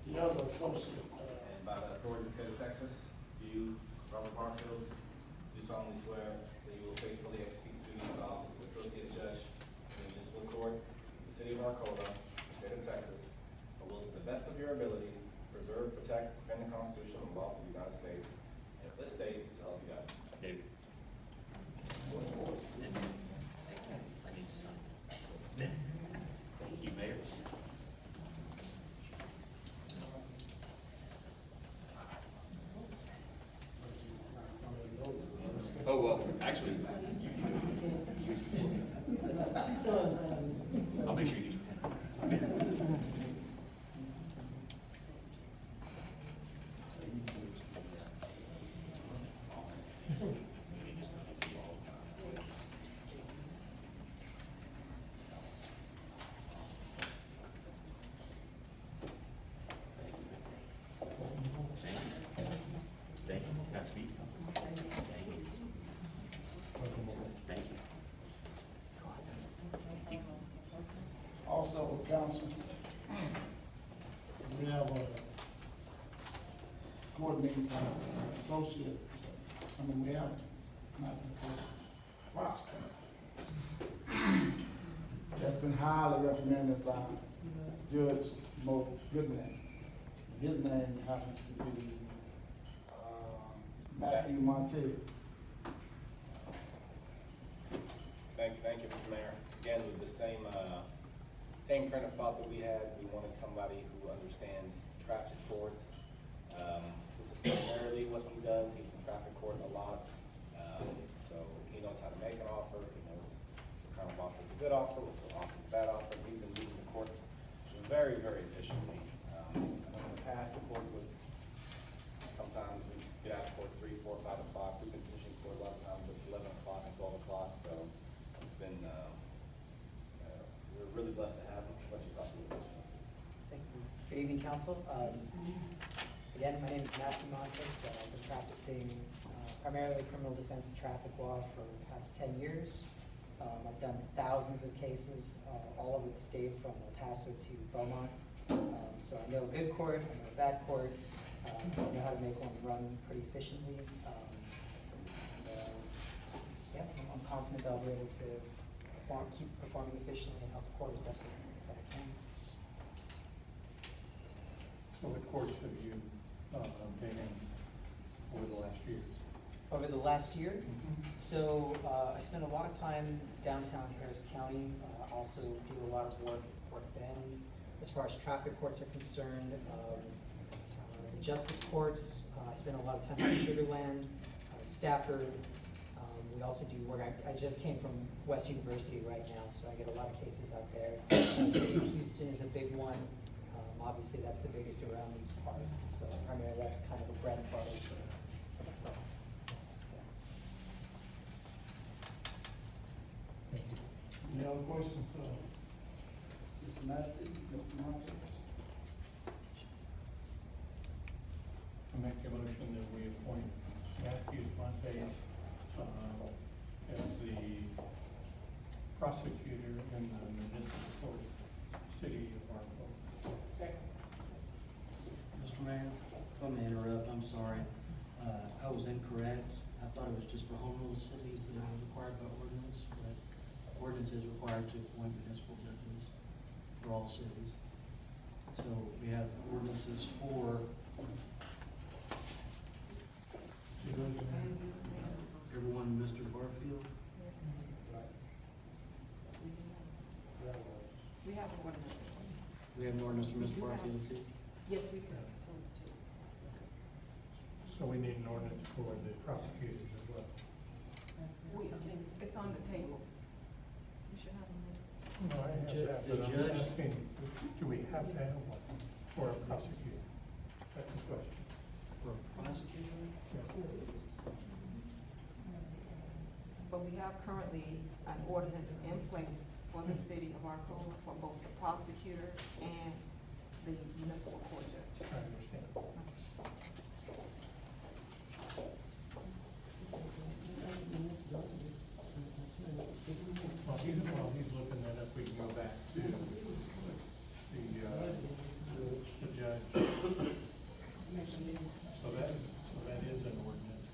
The other associate,
And by the authority of the state of Texas, do you, Robert Barfield, do solemnly swear that you will faithfully execute the duties of the office of Associate Judge in the Municipal Court of the City of Arcola, the State of Texas, and will to the best of your abilities preserve, protect, defend the Constitution and laws of the United States and of this state, so help you God.
Thank you, Mayor. Oh, well, actually, I'll make sure you use your pen. Thank you. Can I speak? Thank you.
Also, council, we have a court meeting associate, we have, not associate, prosecutor. That's been highly recommended by Judge Mo Goodman. His name happens to be, Matthew Montez.
Thank you, Mr. Mayor. Again, with the same train of thought that we had, we wanted somebody who understands traffic courts. This is primarily what he does. He's in traffic court a lot. So he knows how to make an offer. He knows what kind of offer is a good offer, what offer is a bad offer. We've been using the court very, very efficiently. I know in the past, the court was, sometimes we get out of court 3, 4, 5 o'clock. We've been finishing court a lot of times at 11 o'clock and 12 o'clock. So it's been, we're really blessed to have him. Let you talk to him.
Thank you. Good evening, council. Again, my name is Matthew Montes. I've been practicing primarily criminal defense and traffic law for the past 10 years. I've done thousands of cases all over the state, from El Paso to Beaumont. So I know a good court, I know a bad court. I know how to make one run pretty efficiently. Yeah, I'm confident that I'll be able to keep performing efficiently and help the court as best that I can.
So what courts have you been in over the last year?
Over the last year? So I spent a lot of time downtown Harris County. Also do a lot of work at Fort Bend. As far as traffic courts are concerned, the justice courts, I spent a lot of time in Sugar Land, Stafford. We also do work, I just came from West University right now, so I get a lot of cases out there. The city of Houston is a big one. Obviously, that's the biggest around these parts. So primarily, that's kind of the bread and butter for the firm. So.
Any other questions for Mr. Matthew, Mr. Montez?
I make a motion that we appoint Matthew Montez as the prosecutor in the municipal court, city of Arcola.
Second.
Mr. Mayor, if I may interrupt, I'm sorry. I was incorrect. I thought it was just for home rule cities that it was required by ordinance, but ordinance is required to appoint municipal judges for all cities. So we have ordinances for everyone, Mr. Barfield.
We have an ordinance.
We have an ordinance for Mr. Barfield too.
Yes, we do.
So we need an ordinance for the prosecutors as well.
It's on the table. We should have one.
No, I have that,
The
but I'm
judge-
asking, do we have to have one for a prosecutor? That's the question.
For a prosecutor?
Yeah.
But we have currently an ordinance in place for the city of Arcola for both the prosecutor and the municipal court judge.
I understand. While he's looking that up, we can go back to the judge. So that is an ordinance,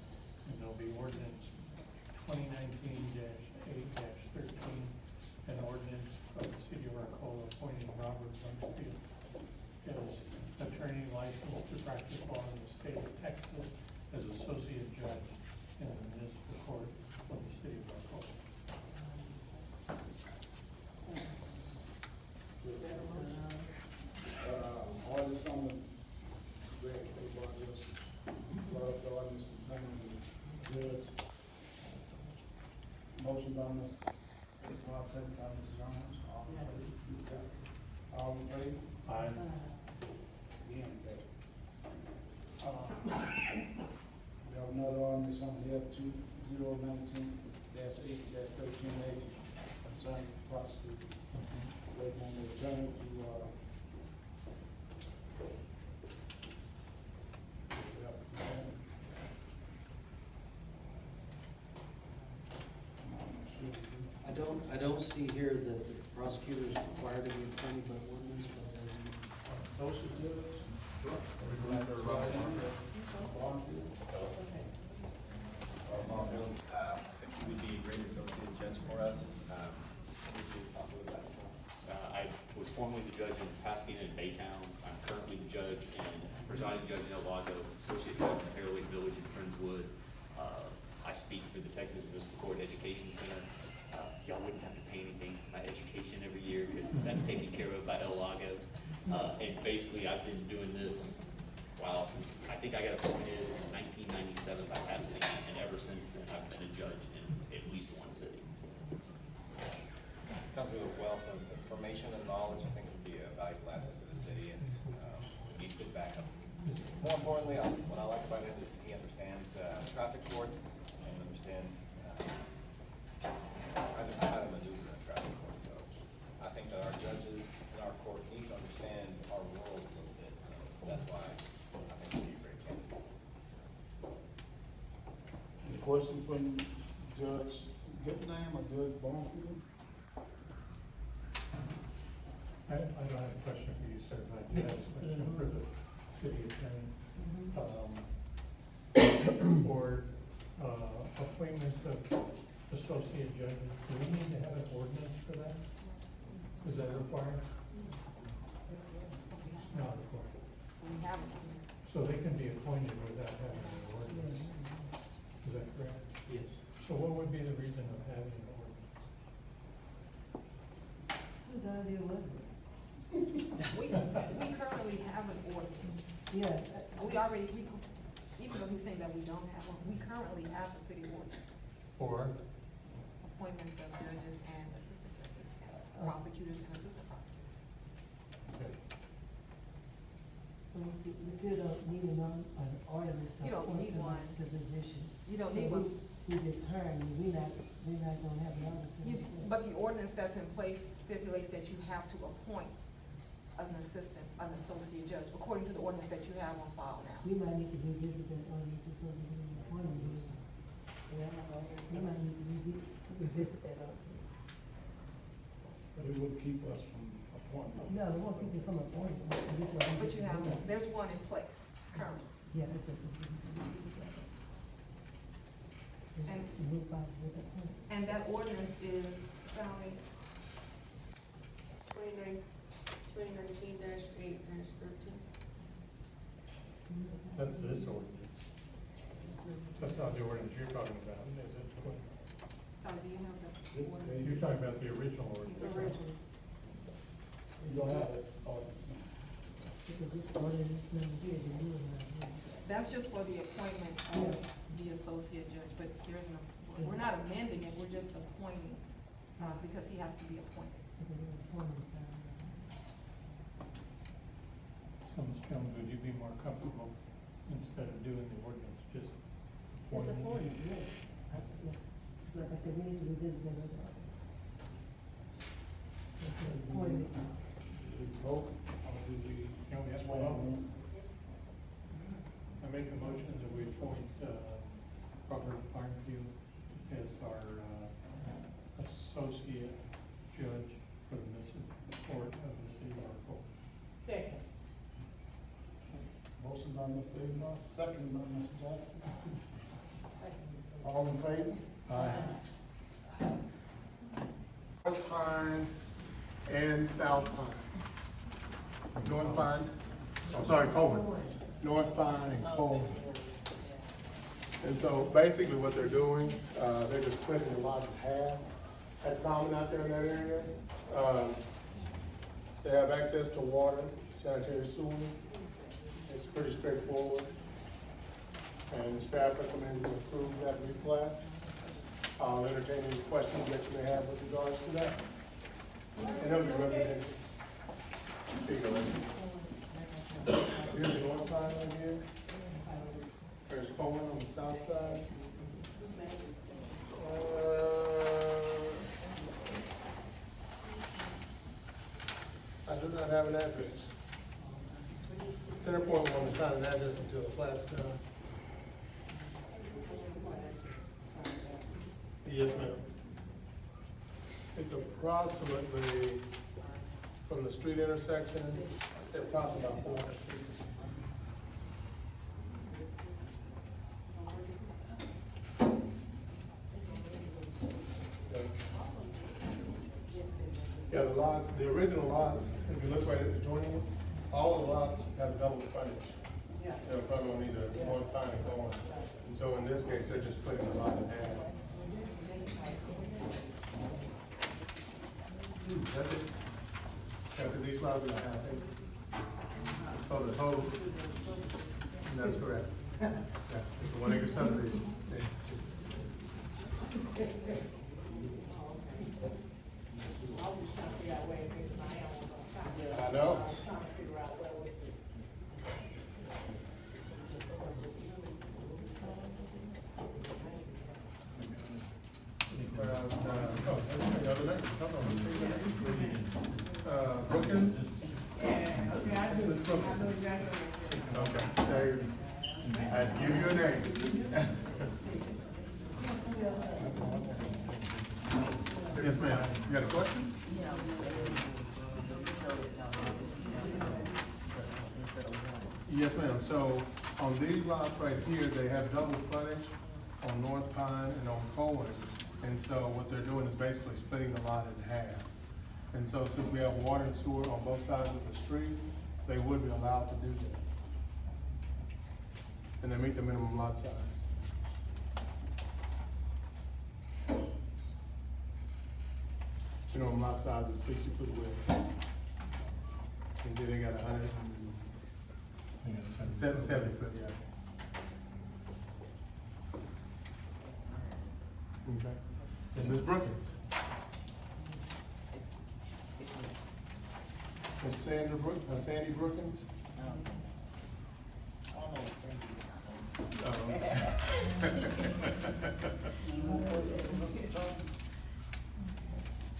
and there'll be ordinance 2019-8-13, an ordinance of the city of Arcola appointing Robert Untitled as attorney licensed to practice law in the state of Texas as associate judge in the municipal court of the city of Arcola.
Ordinance on the, ordinance containing the judge Motion by Mr. Ross, second by Mr. Jones. All in favor?
Aye.
Again, okay. We have another ordinance on here, 2019-8-13A, concerning prosecutor. Waiting on the attorney to,
I don't see here that the prosecutor is required to be appointed by ordinance, but doesn't.
social judge.
I think you would be a great associate judge for us.
I was formerly the judge in Pasadena and Baytown. I'm currently the judge and presiding judge in El Lago, associate judge in Fairleigh Village in Friendswood. I speak for the Texas Municipal Court Education Center. Y'all wouldn't have to pay anything for my education every year because that's taken care of by El Lago. And basically, I've been doing this, since I think I got appointed in 1997 by Pasadena, and ever since then, I've been a judge in at least one city.
Comes with a wealth of information and knowledge, I think would be a valuable asset to the city, and needs good backups. More importantly, what I like about him is he understands traffic courts and understands how to maneuver in a traffic court. So I think that our judges in our court need to understand our world a little bit. So that's why I think he'd be a great candidate.
Any question from Judge Gipnam or Judge Bonfield?
I don't have a question for you, sir, but I do have a question for the city attorney. For appointments of associate judges, do we need to have an ordinance for that? Is that required? Not required.
We have it.
So they can be appointed without having an ordinance? Is that correct?
Yes.
So what would be the reason of having an ordinance?
Whose idea was it?
We currently have an ordinance.
Yeah.
Even though he's saying that we don't have one, we currently have a city ordinance.
For?
Appointments of judges and assistant judges, and prosecutors and assistant prosecutors.
Okay.
We still don't need an ordinance to
You don't
appoint
need
somebody
one.
to position.
You don't
So
need one.
We just hiring, we're not gonna have an ordinance.
But the ordinance that's in place stipulates that you have to appoint an associate judge, according to the ordinance that you have on file now.
We might need to revisit that ordinance before we do the appointment. We might need to revisit that ordinance.
But it would keep us from appointment.
No, we want people from appointment.
But you have, there's one in place currently.
Yeah, that's just.
And-
Move on with that point.
And that ordinance is found in
2019-8-13.
That's this ordinance. That's not the ordinance you're talking about, is it?
sorry, do you have the
This
ordinance?
is-
You're talking about the original ordinance.
The original.
You don't have it, ordinance.
Because this ordinance number here is a new one. Right here.
That's just for the appointment of the associate judge, but there's no, we're not amending it, we're just appointing, because he has to be appointed.
Okay, we're appointing,
So, Ms. Jones, would you be more comfortable, instead of doing the ordinance, just
It's
appointing?
appointed, yes. Yeah. So like I said, we need to revisit that other ordinance. So it's appointed.
Do we vote, or do we?
Yeah, we have to vote. I make a motion that we appoint, Robert Barnfield as our, associate judge for the municipal court of the city of Arcola.
Second.
Motion by Mr. Avon, second by Mr. Jackson. All in favor?
Aye.
North Pine and South Pine. North Pine, I'm sorry, Coleman. North Pine and Coleman. And so basically what they're doing, they're just splitting the lot in half. That's common out there in that area. They have access to water, sanitary sewer. It's pretty straightforward. And staff recommends to approve that replat. I'll entertain any questions that you may have with regards to that. And it'll be represented. Here you go, Lindsay. Here's the north side right here. There's Coleman on the south side. I do not have an address. Center Point won't assign an address until the plat's done. Yes, ma'am. It's approximately from the street intersection, I'd say approximately about 400 feet. Yeah, the lots, the original lots, if you look right at the joining, all the lots have double frontage. They're front on either North Pine and Coleman. And so in this case, they're just putting the lot in half. That's it. After these lots are half acre. So the total, that's correct. Yeah, it's a 1 acre subdivision. I know. Brookins? Ms. Brookins? Okay, so I had to give you a name. Yes, ma'am. You got a question? Yes, ma'am. So on these lots right here, they have double frontage on North Pine and on Cohen. And so what they're doing is basically splitting the lot in half. And so since we have water and sewer on both sides of the street, they would be allowed to do that. And they meet the minimum lot size. Minimum lot size is 60 foot width. And then they got 170 foot, yeah. Okay. And Ms. Brookins? Ms. Sandy Brookins?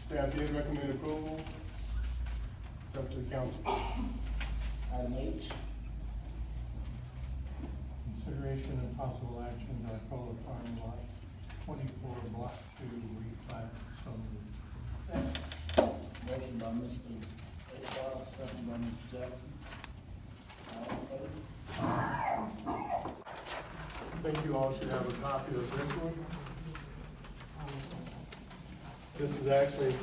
Staff did recommend approval. It's up to the council.
Item H.
Consideration and possible action, Arcola Farm Lot 24, Block 2, replat, so moved.
Motion by Mr. Akbar, second by Mr. Jackson. All in favor?
I think you all should have a copy of this one. This is actually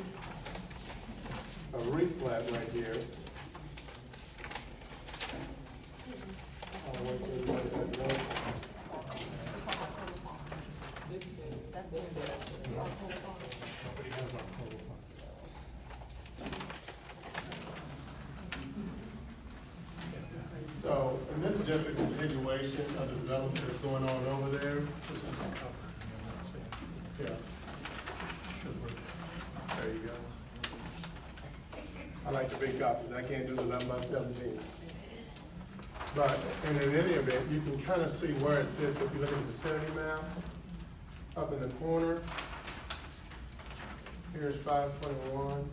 a replat right here. I'll wait till everybody has it up.
Nobody has Arcola Farm.
So, and this is just a continuation of the development that's going on over there. Yeah. There you go. I like the big copies. I can't do the 11 by 17. But, and in any event, you can kind of see where it sits if you look at the vicinity map. Up in the corner. Here's 521.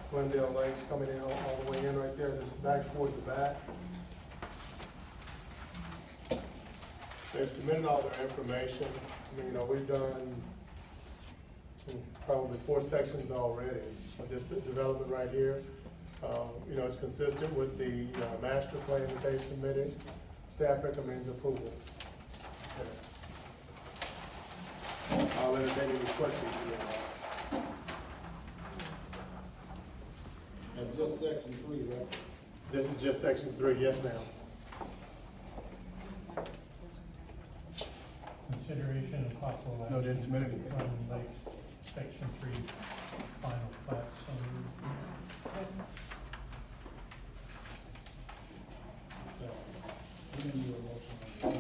Glendale Lake's coming in all the way in right there. This is back towards the back. They've submitted all their information. I mean, you know, we've done probably 4 sections already of this development right here. You know, it's consistent with the master plan that they've submitted. Staff recommends approval. I'll entertain any questions you may have.
That's just section 3, right?
This is just section 3, yes, ma'am.
Consideration and possible action.
No, didn't submit anything.
From Lake, section 3, final plat, so moved.
We didn't do a motion on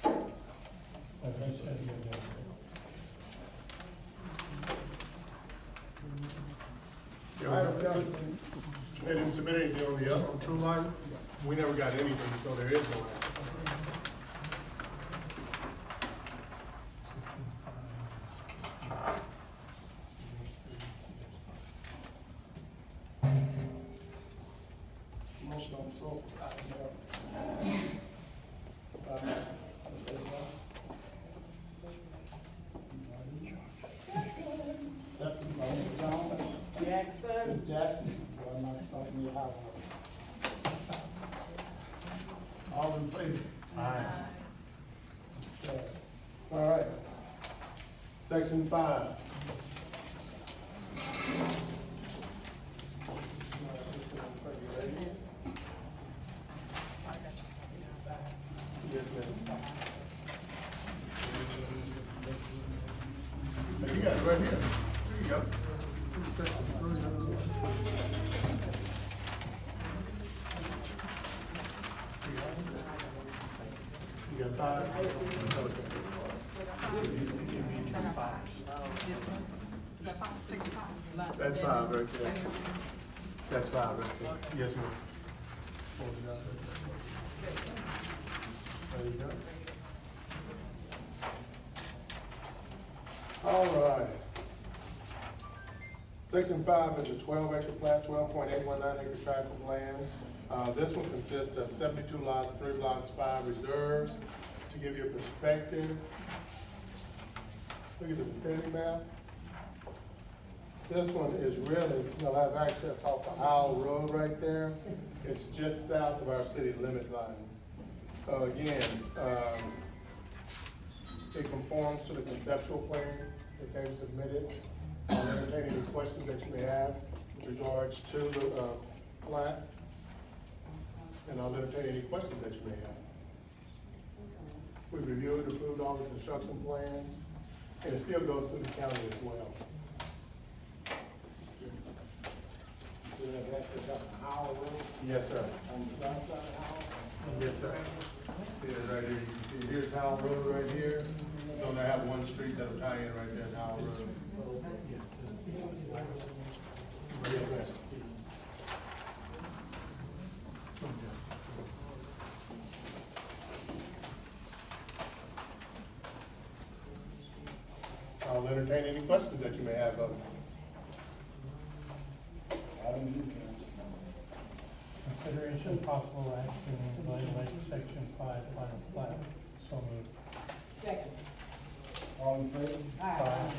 that.
As I said, you have
on True Line, we never got anything, so there is no action.
Motion on the floor. Second by Mr. Jones.
Jackson.
Ms. Jackson, do I not start me out? All in favor?
Aye.
Okay.
All right. Section 5. Yes, ma'am. Hey, you got it right here. Here you go. You got 5? Okay. That's 5 right there. That's 5 right there. Yes, ma'am. Hold it out right there. There you go. All right. Section 5 is a 12-acre plat, 12.819 acre tract of land. This one consists of 72 lots, 3 blocks, 5 reserves. To give you a perspective, look at the vicinity map. This one is really, you'll have access off the Howell Road right there. It's just south of our city limit line. Again, it conforms to the conceptual plan that they've submitted. I'll entertain any questions that you may have with regards to the plat. And I'll entertain any questions that you may have. We reviewed and approved all the construction plans, and it still goes through the county as well.
So you have access out to Howell Road
Yes, sir.
on the south side of Howell?
Yes, sir. Yeah, right here, you can see, here's Howell Road right here. So they have one street that'll tie in right there at Howell Road. Yes, sir. I'll entertain any questions that you may have of me.
Consideration possible action in violation section 5 final plat. So moved.
Second.
All in favor?
Aye.